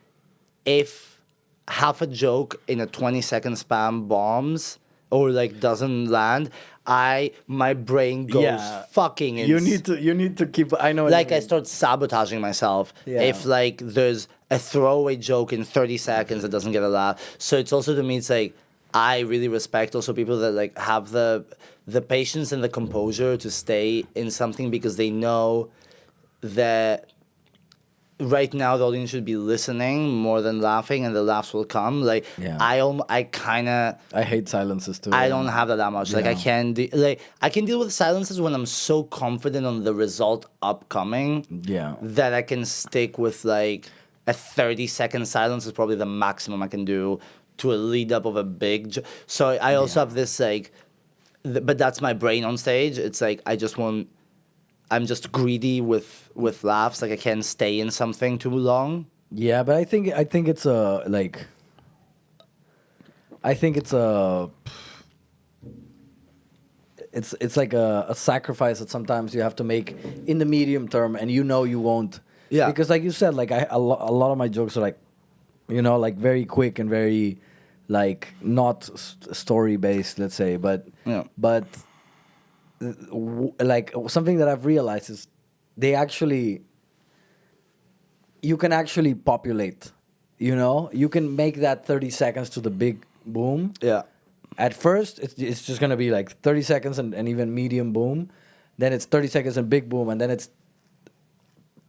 Speaker 1: if half a joke in a 20-second span bombs or like doesn't land, my brain goes fucking insane.
Speaker 2: You need to keep, I know,
Speaker 1: like I start sabotaging myself if like there's a throwaway joke in 30 seconds that doesn't get a laugh. So it's also, to me, it's like, I really respect also people that like have the patience and the composure to stay in something, because they know that right now the audience should be listening more than laughing, and the laughs will come. Like I
Speaker 2: hate silences too.
Speaker 1: I don't have that much. Like I can deal with silences when I'm so confident on the result upcoming. That I can stick with like a 30-second silence is probably the maximum I can do to a lead up of a big. So I also have this like, but that's my brain on stage. It's like I'm just greedy with laughs. Like I can't stay in something too long.
Speaker 2: Yeah, but I think it's a like. I think it's a. It's like a sacrifice that sometimes you have to make in the medium term, and you know you won't. Yeah. Because like you said, like a lot of my jokes are like, you know, like very quick and very, like not story based, let's say, but like something that I've realized is you can actually populate, you know, you can make that 30 seconds to the big boom. Yeah. At first, it's just gonna be like 30 seconds and even medium boom, then it's 30 seconds and big boom, and then it's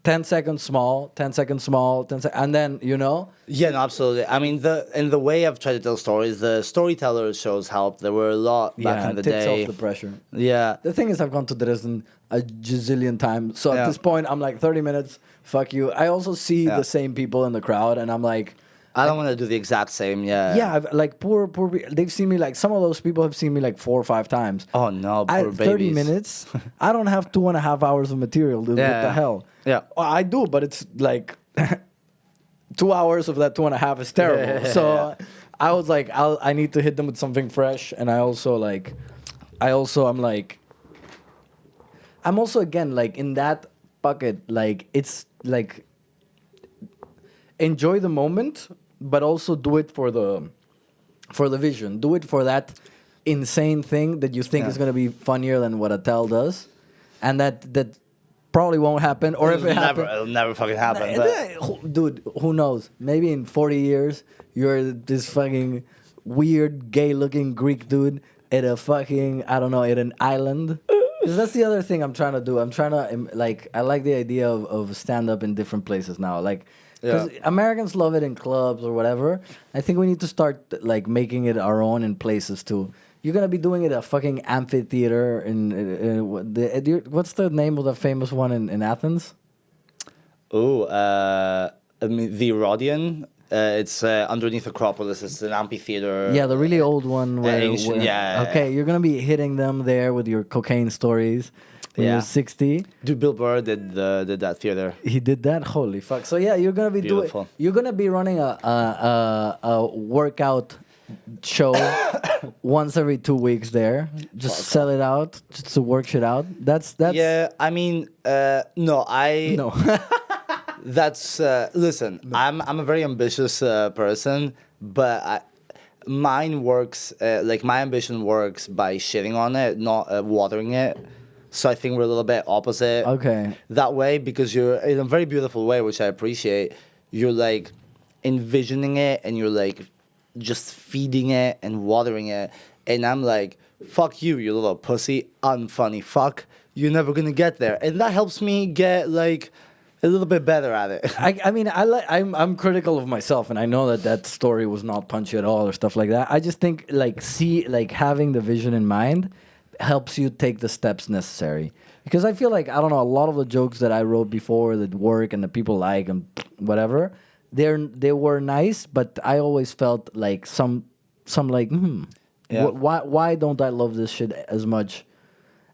Speaker 2: 10 seconds small, 10 seconds small, and then, you know?
Speaker 1: Yeah, no, absolutely. I mean, the way I've tried to tell stories, the storyteller shows helped. There were a lot back in the day.
Speaker 2: Yeah, takes off the pressure.
Speaker 1: Yeah.
Speaker 2: The thing is, I've gone to Dresden a gazillion times. So at this point, I'm like, 30 minutes, fuck you. I also see the same people in the crowd, and I'm like...
Speaker 1: I don't want to do the exact same,
Speaker 2: Yeah, like, poor they've seen me, like, some of those people have seen me, like, 4 or 5 times.
Speaker 1: Oh, no, poor babies.
Speaker 2: 30 minutes? I don't have 2.5 hours of material, dude. What the hell?
Speaker 1: Yeah.
Speaker 2: I do, but it's, like, 2 hours of that 2.5 is terrible. So I was like, I need to hit them with something fresh, and I'm also, again, like, in that bucket, like, it's, like... Enjoy the moment, but also do it for the vision. Do it for that insane thing that you think is gonna be funnier than what Attell does, and that probably won't happen. Or if
Speaker 1: it'll never fucking happen.
Speaker 2: Dude, who knows? Maybe in 40 years, you're this fucking weird, gay-looking Greek dude at a fucking, I don't know, at an island. Because that's the other thing I'm trying to do. I'm trying to, like, I like the idea of stand-up in different places now. Like, because Americans love it in clubs or whatever. I think we need to start, like, making it our own in places, too. You're going to be doing it at a fucking amphitheater what's the name of the famous one in Athens?
Speaker 1: Oh, I mean, the 𝐼𝐵𝐼𝐰. It's underneath Acropolis. It's an amphitheater.
Speaker 2: Yeah, the really old one.
Speaker 1: Ancient,
Speaker 2: okay, you're going to be hitting them there with your cocaine stories. When you're 60.
Speaker 1: Dude, Bill Burr did that theater.
Speaker 2: He did that? Holy fuck. So yeah, you're going to be you're going to be running a workout show once every 2 weeks there. Just sell it out, just to work shit out. That's
Speaker 1: Yeah, I mean, no. That's listen. I'm a very ambitious person, but mine works like my ambition works by shitting on it, not watering it. So I think we're a little bit opposite.
Speaker 2: Okay.
Speaker 1: That way, because you're in a very beautiful way, which I appreciate. You're like envisioning it, and you're like just feeding it and watering it, and I'm like, fuck you, you little pussy, unfunny fuck. You're never gonna get there, and that helps me get like a little bit better at it.
Speaker 2: I mean, I'm critical of myself, and I know that story was not punchy at all or stuff like that. I just think like having the vision in mind helps you take the steps necessary. Because I feel like, I don't know, a lot of the jokes that I wrote before that work and that people like and whatever, they were nice, but I always felt like some like
Speaker 1: Yeah.
Speaker 2: why don't I love this shit as much?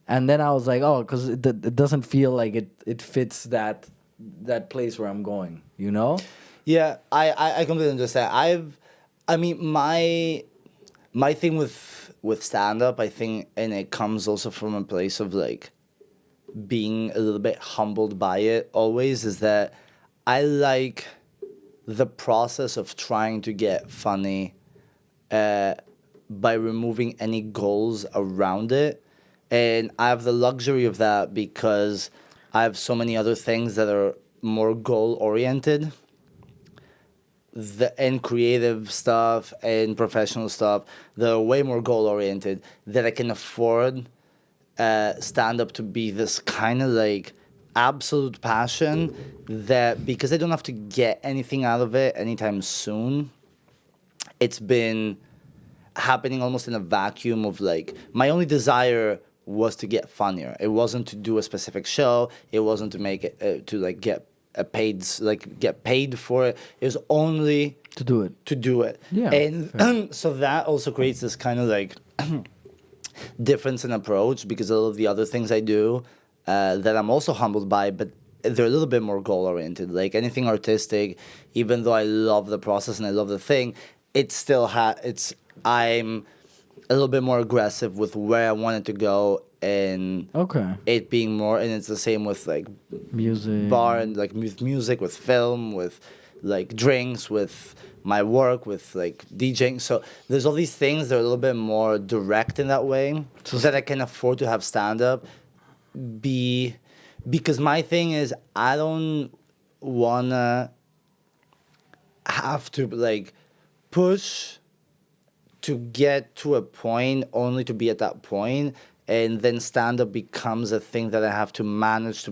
Speaker 2: And then I was like, oh, because it doesn't feel like it fits that place where I'm going, you know?
Speaker 1: Yeah, I completely understand. I mean, my thing with stand up, I think, and it comes also from a place of like being a little bit humbled by it always, is that I like the process of trying to get funny by removing any goals around it. And I have the luxury of that because I have so many other things that are more goal oriented, and creative stuff and professional stuff that are way more goal oriented, that I can afford stand up to be this kind of like absolute passion, that because I don't have to get anything out of it anytime soon, it's been happening almost in a vacuum of like, my only desire was to get funnier. It wasn't to do a specific show. It wasn't to make it to like get get paid for it. It was only
Speaker 2: To do it.
Speaker 1: to do it.
Speaker 2: Yeah,
Speaker 1: And so that also creates this kind of like difference in approach, because a lot of the other things I do that I'm also humbled by, but they're a little bit more goal oriented. Like anything artistic, even though I love the process and I love the thing, it still I'm a little bit more aggressive with where I want it to go, and
Speaker 2: Okay.
Speaker 1: it being more, and it's the same with like
Speaker 2: Music.
Speaker 1: bar and like music, with film, with like drinks, with my work, with like DJing. So there's all these things that are a little bit more direct in that way, so that I can afford to have stand up because my thing is, I don't wanna have to like push to get to a point only to be at that point, and then stand up becomes a thing that I have to manage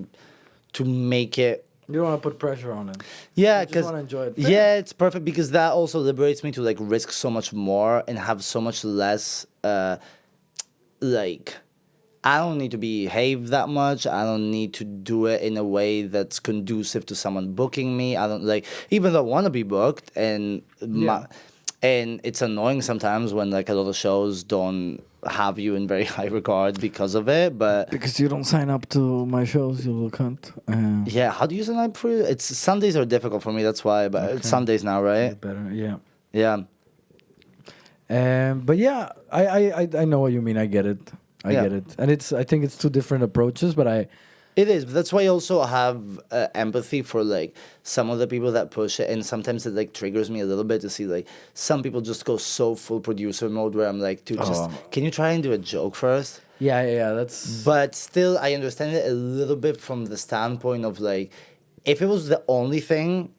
Speaker 1: to make it.
Speaker 2: You don't want to put pressure on it.
Speaker 1: Yeah,
Speaker 2: You just
Speaker 1: because
Speaker 2: wanna enjoy it.
Speaker 1: yeah, it's perfect, because that also liberates me to like risk so much more and have so much less like, I don't need to behave that much. I don't need to do it in a way that's conducive to someone booking me. I don't like, even though I want to be booked, and and it's annoying sometimes when like a lot of shows don't have you in very high regard because of it. But
Speaker 2: Because you don't sign up to my shows, you little cunt.
Speaker 1: yeah, how do you sign up for it? It's Sundays are difficult for me. That's why. But it's Sundays now, right?
Speaker 2: Better, yeah.
Speaker 1: Yeah.
Speaker 2: But yeah, I know what you mean. I get it. I
Speaker 1: Yeah.
Speaker 2: get it. And I think it's two different approaches, but
Speaker 1: It is, but that's why I also have empathy for like some of the people that push it, and sometimes it like triggers me a little bit to see like some people just go so full producer mode where I'm like, dude, just can you try and do a joke first?
Speaker 2: yeah, that's
Speaker 1: But still, I understand it a little bit from the standpoint of like, if it was the only thing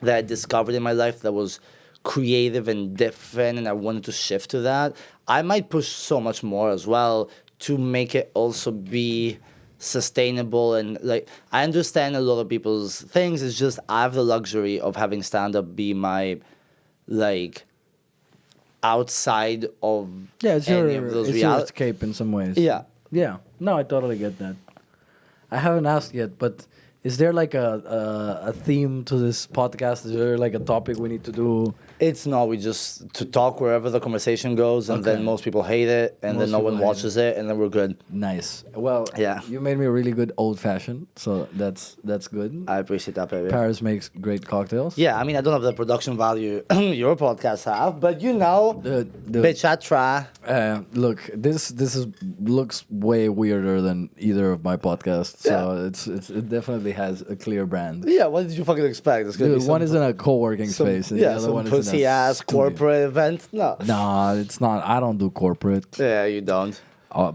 Speaker 1: that I discovered in my life that was creative and different, and I wanted to shift to that, I might push so much more as well to make it also be sustainable. And like, I understand a lot of people's things. It's just I have the luxury of having stand up be my like outside of
Speaker 2: it's
Speaker 1: any
Speaker 2: your
Speaker 1: of those
Speaker 2: your escape in some ways.
Speaker 1: Yeah.
Speaker 2: Yeah. No, I totally get that. I haven't asked yet, but is there like a theme to this podcast? Is there like a topic we need to do
Speaker 1: It's not. We just to talk wherever the conversation goes, and then most people hate it, and
Speaker 2: Most
Speaker 1: then no
Speaker 2: people
Speaker 1: one
Speaker 2: hate
Speaker 1: watches it, and then we're good.
Speaker 2: Nice. Well,
Speaker 1: Yeah.
Speaker 2: you made me a really good old fashioned, so that's good.
Speaker 1: I appreciate that, baby.
Speaker 2: Paris makes great cocktails.
Speaker 1: Yeah, I mean, I don't have the production value your podcasts have, but you know, bitch, I try.
Speaker 2: Look, this looks way weirder than either of my podcasts, so it definitely has a clear brand.
Speaker 1: Yeah, what did you fucking expect? It's gonna
Speaker 2: Dude,
Speaker 1: be
Speaker 2: one is in a co-working space, and the other
Speaker 1: some
Speaker 2: one is in a
Speaker 1: pussy ass
Speaker 2: studio.
Speaker 1: corporate event. No.
Speaker 2: Nah, it's not. I don't do corporate.
Speaker 1: Yeah, you don't.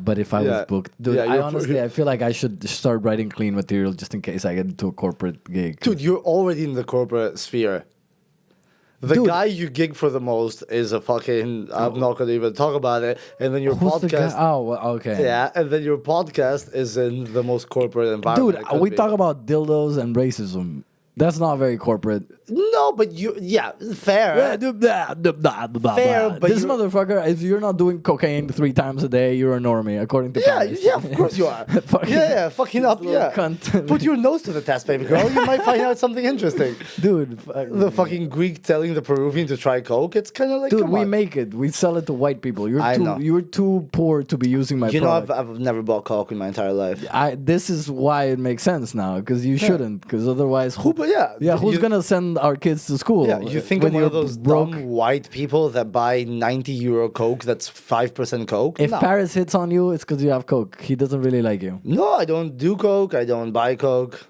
Speaker 2: But if I was booked, dude, I
Speaker 1: you're
Speaker 2: honestly, I feel like I should start writing clean material just in case I get into a corporate gig.
Speaker 1: Dude, you're already in the corporate sphere. The
Speaker 2: Dude.
Speaker 1: guy you gig for the most is a fucking. I'm not gonna even talk about it. And then your
Speaker 2: Who's the guy?
Speaker 1: podcast.
Speaker 2: Oh, well, okay.
Speaker 1: Yeah, and then your podcast is in the most corporate environment.
Speaker 2: Dude,
Speaker 1: it could
Speaker 2: we
Speaker 1: be.
Speaker 2: talk about dildos and racism. That's not very corporate.
Speaker 1: No, but fair.
Speaker 2: Yeah, dude,
Speaker 1: Fair, but
Speaker 2: this
Speaker 1: you-
Speaker 2: motherfucker, if you're not doing cocaine 3 times a day, you're a normie, according to Paris.
Speaker 1: Yeah, of course you are.
Speaker 2: Fucking-
Speaker 1: fucking up,
Speaker 2: little
Speaker 1: yeah.
Speaker 2: cunt.
Speaker 1: Put your nose to the test, baby girl. You might find out something interesting.
Speaker 2: Dude,
Speaker 1: The fucking Greek telling the Peruvian to try coke. It's kind of like,
Speaker 2: dude,
Speaker 1: come
Speaker 2: we
Speaker 1: on.
Speaker 2: make it. We sell it to white people.
Speaker 1: I know.
Speaker 2: You're too poor to be using my
Speaker 1: You know,
Speaker 2: product.
Speaker 1: I've never bought coke in my entire life.
Speaker 2: This is why it makes sense now, because you shouldn't, because otherwise,
Speaker 1: But yeah,
Speaker 2: who's gonna send our kids to school?
Speaker 1: Yeah, you think
Speaker 2: when
Speaker 1: I'm one of
Speaker 2: you're
Speaker 1: those
Speaker 2: broke?
Speaker 1: dumb white people that buy 90 euro coke that's 5% coke?
Speaker 2: If
Speaker 1: No.
Speaker 2: Paris hits on you, it's because you have coke. He doesn't really like you.
Speaker 1: No, I don't do coke. I don't buy coke.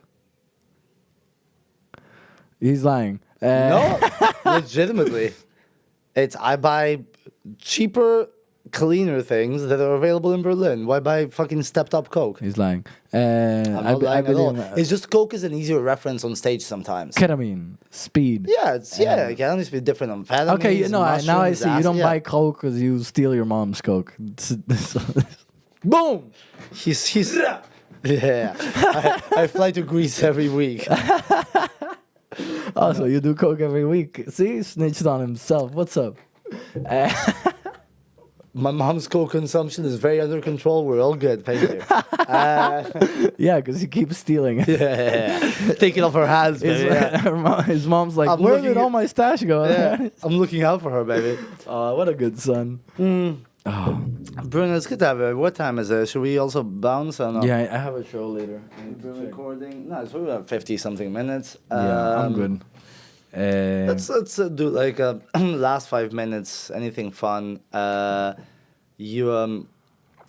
Speaker 2: He's lying.
Speaker 1: No, legitimately. I buy cheaper, cleaner things that are available in Berlin. Why buy fucking stepped up coke?
Speaker 2: He's lying.
Speaker 1: I'm not lying at all.
Speaker 2: believe
Speaker 1: It's just coke is an easier reference on stage sometimes.
Speaker 2: ketamine, speed.
Speaker 1: Yeah, it can only be different on amphetamines.
Speaker 2: Okay, now I
Speaker 1: mushrooms,
Speaker 2: see. You don't
Speaker 1: acid,
Speaker 2: buy coke because you steal your mom's coke. Boom.
Speaker 1: He's yeah. I fly to Greece every week.
Speaker 2: Also, you do coke every week. See, snitched on himself. What's up?
Speaker 1: My mom's coke consumption is very under control. We're all good. Thank you.
Speaker 2: Yeah, because he keeps stealing.
Speaker 1: Take it off her hands, baby. Yeah.
Speaker 2: His mom's like,
Speaker 1: I'm
Speaker 2: where
Speaker 1: looking
Speaker 2: did all
Speaker 1: at-
Speaker 2: my stash go?
Speaker 1: Yeah, I'm looking out for her, baby.
Speaker 2: What a good son. Oh.
Speaker 1: Bruno, it's good to have you. What time is it? Should we also bounce or not?
Speaker 2: Yeah, I have a show later.
Speaker 1: We've been recording. No, it's probably about 50-something minutes.
Speaker 2: Yeah, I'm good.
Speaker 1: Let's do like last 5 minutes. Anything fun?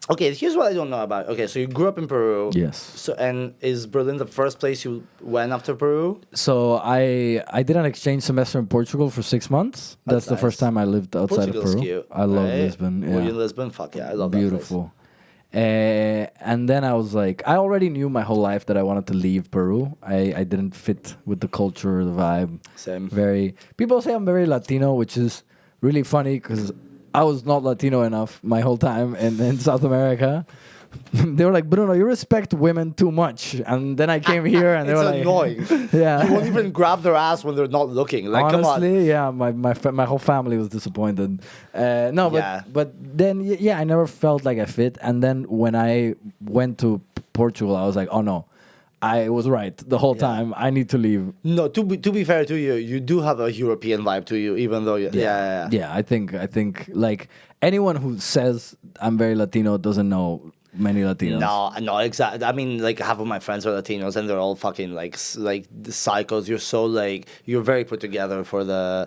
Speaker 1: Okay, here's what I don't know about. Okay, so you grew up in Peru.
Speaker 2: Yes.
Speaker 1: So and is Berlin the first place you went after Peru?
Speaker 2: So I did an exchange semester in Portugal for 6 months. That's the first
Speaker 1: nice.
Speaker 2: time I lived outside
Speaker 1: Portugal's
Speaker 2: of Peru.
Speaker 1: cute.
Speaker 2: I love
Speaker 1: right?
Speaker 2: Lisbon.
Speaker 1: Were you
Speaker 2: Yeah.
Speaker 1: in Lisbon? Fuck yeah, I love
Speaker 2: Beautiful. And then I was like, I already knew my whole life that I wanted to leave Peru. I didn't fit with the culture, the vibe.
Speaker 1: Same.
Speaker 2: People say I'm very Latino, which is really funny because I was not Latino enough my whole time in South America. They were like, Bruno, you respect women too much. And then I came here and they
Speaker 1: It's
Speaker 2: were like,
Speaker 1: annoying.
Speaker 2: Yeah.
Speaker 1: You won't even grab their ass when they're not looking. Like, come on.
Speaker 2: Honestly, yeah, my whole family was disappointed. No,
Speaker 1: Yeah.
Speaker 2: but then I never felt like I fit. And then when I went to Portugal, I was like, oh no, I was right the whole time. I need to leave.
Speaker 1: No, to be fair to you, you do have a European vibe to you, even though yeah.
Speaker 2: Yeah, I think like anyone who says I'm very Latino doesn't know many Latinos.
Speaker 1: No, exactly. I mean, like half of my friends are Latinos, and they're all fucking like the psychos. You're so like you're very put together for the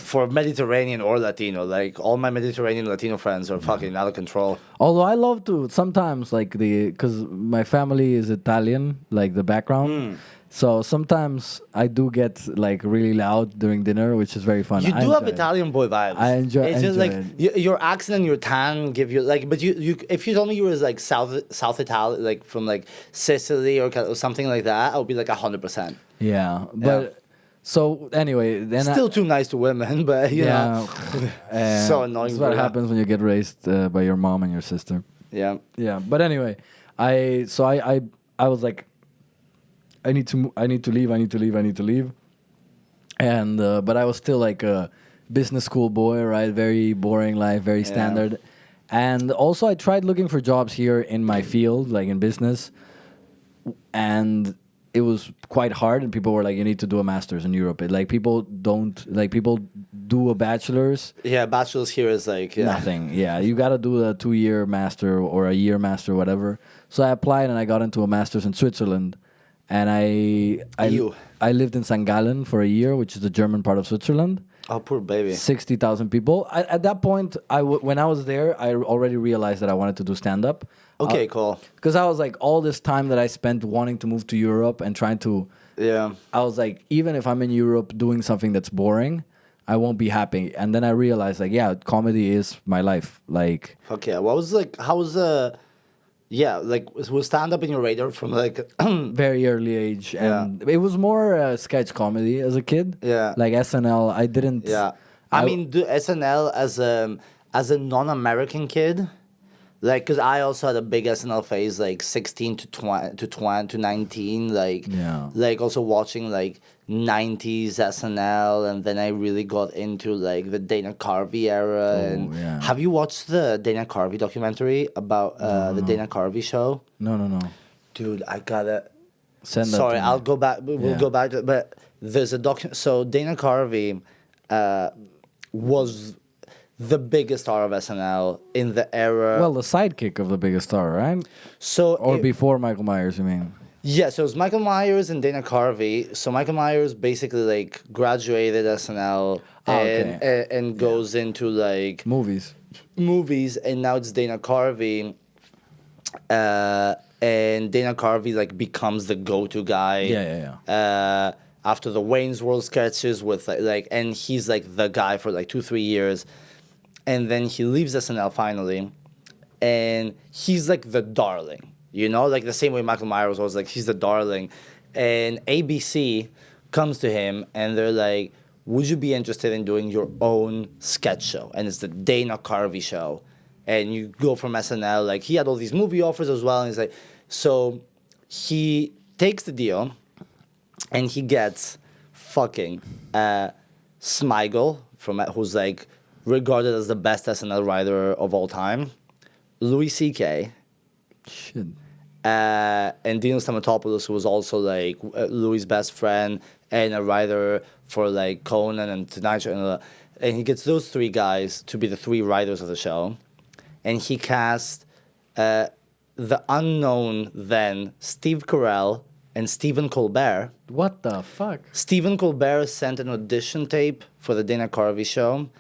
Speaker 1: for Mediterranean or Latino. Like all my Mediterranean Latino friends are fucking out of control.
Speaker 2: Although I love to sometimes like because my family is Italian, like the background. So sometimes I do get like really loud during dinner, which is very fun.
Speaker 1: You
Speaker 2: I
Speaker 1: do have
Speaker 2: enjoy it.
Speaker 1: Italian boy vibes.
Speaker 2: I enjoy-
Speaker 1: It's just
Speaker 2: enjoy
Speaker 1: like
Speaker 2: it.
Speaker 1: your accent and your tan give you like. But you if you told me you was like South Italy, like from like Sicily or something like that, I would be like 100%.
Speaker 2: Yeah, but so anyway, then
Speaker 1: Still too nice to women, but you know. So annoying,
Speaker 2: That's what
Speaker 1: bro.
Speaker 2: happens when you get raised by your mom and your sister.
Speaker 1: Yeah.
Speaker 2: Yeah, but anyway, I was like, I need to leave, and but I was still like a business school boy, right? Very boring life, very standard, and also I tried looking for jobs here in my field, like in business, and it was quite hard, and people were like, you need to do a master's in Europe. People do a bachelor's.
Speaker 1: Yeah, bachelor's here is like
Speaker 2: Nothing. Yeah, you got to do a 2-year master or a year master, whatever. So I applied and I got into a master's in Switzerland, and I lived in St. Gallen for a year, which is the German part of Switzerland.
Speaker 1: Oh, poor baby.
Speaker 2: 60,000 people. At that point, when I was there, I already realized that I wanted to do stand-up.
Speaker 1: Okay, cool.
Speaker 2: Because I was like, all this time that I spent wanting to move to Europe and trying to...
Speaker 1: Yeah.
Speaker 2: I was like, even if I'm in Europe doing something that's boring, I won't be happy. And then I realized, like, yeah, comedy is my life. Like...
Speaker 1: Fuck yeah. What was like, how was yeah, like, was stand-up in your radar from like...
Speaker 2: very early age. And it was more sketch comedy as a kid.
Speaker 1: Yeah.
Speaker 2: Like SNL, I didn't...
Speaker 1: Yeah. I mean, do SNL as a non-American kid... Like, because I also had a big SNL phase, like 16 to 19, like, like also watching like 90s SNL, and then I really got into like the Dana Carvey era. Have you watched the Dana Carvey documentary about the Dana Carvey show?
Speaker 2: No.
Speaker 1: Dude, I gotta
Speaker 2: send that.
Speaker 1: Sorry, I'll go back. We'll go back to it, but there's a So Dana Carvey was the biggest star of SNL in the era.
Speaker 2: Well, the sidekick of the biggest star, right?
Speaker 1: So
Speaker 2: before Michael Myers, you mean?
Speaker 1: Yeah, so it was Michael Myers and Dana Carvey. So Michael Myers basically like graduated SNL and goes into like
Speaker 2: movies,
Speaker 1: and now it's Dana Carvey. And Dana Carvey like becomes the go-to guy. After the Wayne's World sketches with like, and he's like the guy for like 2-3 years. And then he leaves SNL finally, and he's like the darling, you know, like the same way Michael Myers was like, he's the darling. And ABC comes to him and they're like, would you be interested in doing your own sketch show? And it's the Dana Carvey show. And you go from SNL, like he had all these movie offers as well. And he's like, so he takes the deal and he gets fucking Smigel, who's like, regarded as the best SNL writer of all time, Louis C.K.
Speaker 2: Shit.
Speaker 1: And Dino Stamatopoulos, who was also like Louis' best friend and a writer for like Conan and Tonight Show. And he gets those 3 guys to be the 3 writers of the show. And he cast the unknown then Steve Carell and Stephen Colbert.
Speaker 2: What the fuck?
Speaker 1: Stephen Colbert sent an audition tape for the Dana Carvey show.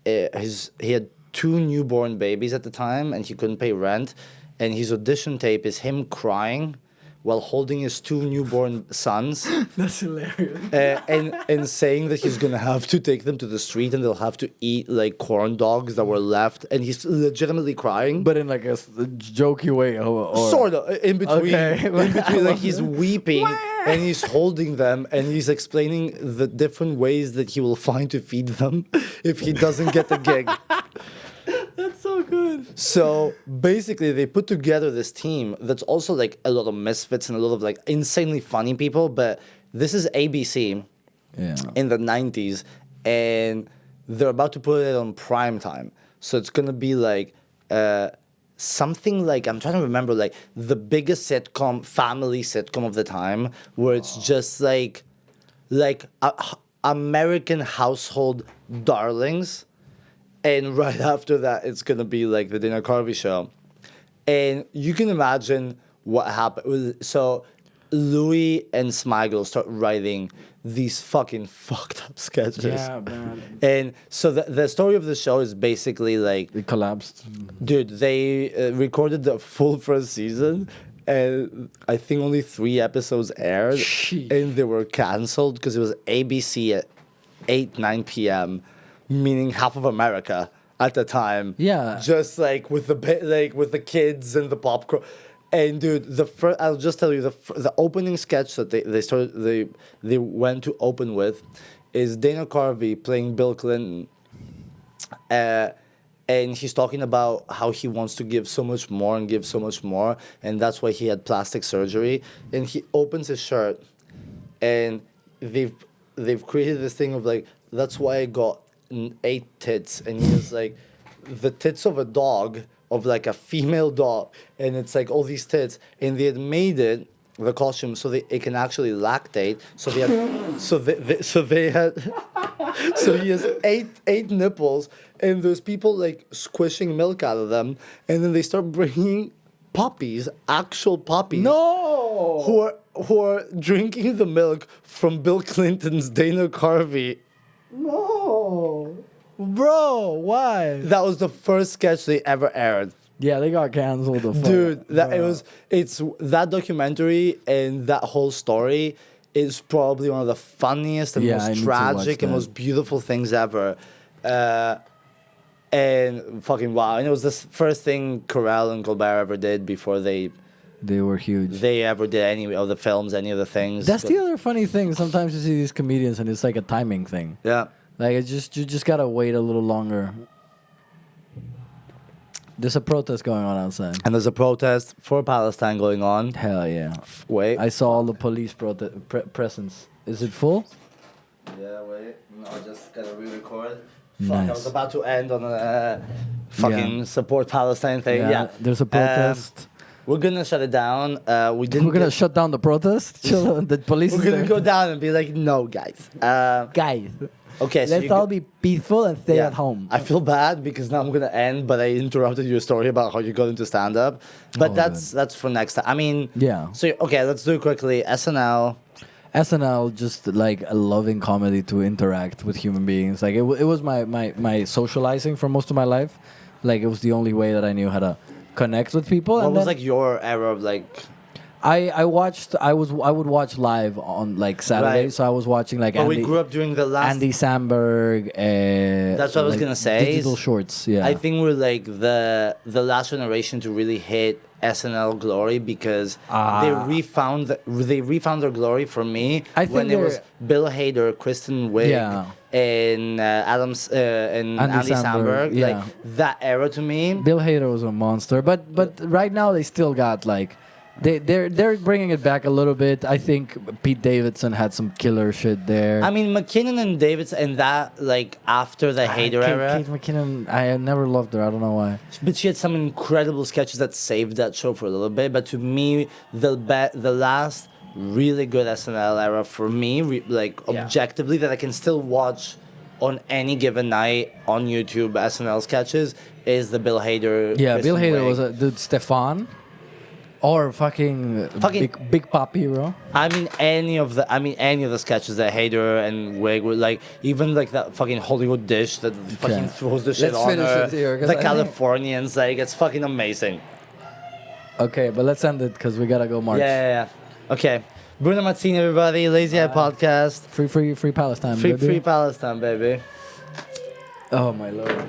Speaker 1: He had 2 newborn babies at the time, and he couldn't pay rent. And his audition tape is him crying while holding his 2 newborn sons.
Speaker 2: That's hilarious.
Speaker 1: And saying that he's gonna have to take them to the street and they'll have to eat like corn dogs that were left. And he's legitimately crying,
Speaker 2: but in like a jokey way, or
Speaker 1: sort of in between.
Speaker 2: Okay.
Speaker 1: In between, like he's weeping. And he's holding them, and he's explaining the different ways that he will find to feed them if he doesn't get the gig.
Speaker 2: That's so good.
Speaker 1: So basically, they put together this team that's also like a lot of misfits and a lot of like insanely funny people. But this is ABC in the 90s, and they're about to put it on prime time. So it's gonna be like something like, I'm trying to remember, like the biggest family sitcom of the time, where it's just like American household darlings. And right after that, it's going to be like the Dana Carvey show. And you can imagine what happened. So Louis and Smigel start writing these fucking fucked up sketches.
Speaker 2: Yeah, man.
Speaker 1: And so the story of the show is basically like...
Speaker 2: It collapsed.
Speaker 1: Dude, they recorded the full first season, and I think only 3 episodes aired.
Speaker 2: Sheesh.
Speaker 1: And they were canceled because it was ABC at 9 p.m., meaning half of America at the time.
Speaker 2: Yeah.
Speaker 1: Just like with the kids and the popcorn. And dude, I'll just tell you, the opening sketch that they went to open with is Dana Carvey playing Bill Clinton. And he's talking about how he wants to give so much more and give so much more, and that's why he had plastic surgery. And he opens his shirt, and they've created this thing of like, that's why I got 8 tits, and he was like, the tits of a dog, of like a female dog, and it's like all these tits, and they had made it the costume so it can actually lactate. So they had, they had, so he has eight nipples, and there's people like squishing milk out of them, and then they start bringing puppies, actual puppies.
Speaker 2: No.
Speaker 1: Who are drinking the milk from Bill Clinton's Dana Carvey.
Speaker 2: No. Bro, why?
Speaker 1: That was the first sketch they ever aired.
Speaker 2: Yeah, they got canceled.
Speaker 1: Dude, it's that documentary and that whole story is probably one of the funniest and
Speaker 2: I
Speaker 1: most
Speaker 2: need to
Speaker 1: tragic
Speaker 2: watch
Speaker 1: and
Speaker 2: that.
Speaker 1: most beautiful things ever. And fucking wow. And it was the first thing Carell and Colbert ever did before they
Speaker 2: were huge.
Speaker 1: ever did any of the films, any of the things.
Speaker 2: That's the other funny thing. Sometimes you see these comedians and it's like a timing thing.
Speaker 1: Yeah.
Speaker 2: Like you just gotta wait a little longer. There's a protest going on outside.
Speaker 1: And there's a protest for Palestine going on.
Speaker 2: Hell yeah!
Speaker 1: Wait.
Speaker 2: I saw all the police presence. Is it full?
Speaker 1: Yeah, wait. No, I just gotta re-record.
Speaker 2: Nice.
Speaker 1: Fuck, I was about to end on a fucking support Palestine thing. Yeah.
Speaker 2: There's a protest.
Speaker 1: We're gonna shut it down. We didn't.
Speaker 2: We're gonna shut down the protest. Chill. The police.
Speaker 1: We're
Speaker 2: is
Speaker 1: gonna
Speaker 2: there.
Speaker 1: go down and be like, no, guys.
Speaker 2: Guys.
Speaker 1: Okay, so
Speaker 2: Let's all be peaceful and stay at home.
Speaker 1: I feel bad because now I'm gonna end, but I interrupted your story about how you got into stand up. But that's for next time. I mean,
Speaker 2: Yeah.
Speaker 1: So okay, let's do it quickly. SNL.
Speaker 2: SNL, just like a loving comedy to interact with human beings. Like it was my socializing for most of my life. Like it was the only way that I knew how to connect with people.
Speaker 1: What
Speaker 2: and
Speaker 1: was
Speaker 2: then
Speaker 1: like your era of like?
Speaker 2: I would watch live on like Saturdays.
Speaker 1: Right.
Speaker 2: So I was watching like
Speaker 1: But we grew up during the last.
Speaker 2: Andy Samberg.
Speaker 1: That's what I was
Speaker 2: like,
Speaker 1: gonna say.
Speaker 2: Digital shorts. Yeah.
Speaker 1: I think we're like the last generation to really hit SNL glory because they refound their glory for me
Speaker 2: I think
Speaker 1: when it was
Speaker 2: they're-
Speaker 1: Bill Hader, Kristen Wiig,
Speaker 2: Yeah.
Speaker 1: and and Andy Samberg.
Speaker 2: yeah.
Speaker 1: Like that era to me.
Speaker 2: Bill Hader was a monster, but right now they still got like they're bringing it back a little bit. I think Pete Davidson had some killer shit there.
Speaker 1: I mean, McKinnon and Davidson, and that like after the Hader era.
Speaker 2: Kate McKinnon, I never loved her. I don't know why.
Speaker 1: But she had some incredible sketches that saved that show for a little bit. But to me, the last really good SNL era for me, objectively, that I can still watch on any given night on YouTube SNL sketches is the Bill Hader.
Speaker 2: Yeah,
Speaker 1: Kristen
Speaker 2: Bill Hader
Speaker 1: Wiig.
Speaker 2: was a dude. Stefan, or fucking big Papi, bro.
Speaker 1: I mean, any of the sketches that Hader and Wig were like, even like that fucking Hollywood dish that fucking throws the shit
Speaker 2: Let's
Speaker 1: on
Speaker 2: finish
Speaker 1: her.
Speaker 2: it here, 'cause
Speaker 1: The
Speaker 2: I think-
Speaker 1: Californians, like, it's fucking amazing.
Speaker 2: Okay, but let's end it because we gotta go march.
Speaker 1: Yeah. Okay. Bruno Mazzini, everybody. Lazy Eye Podcast.
Speaker 2: Free Palestine,
Speaker 1: Free
Speaker 2: baby.
Speaker 1: Palestine, baby.
Speaker 2: Oh my lord.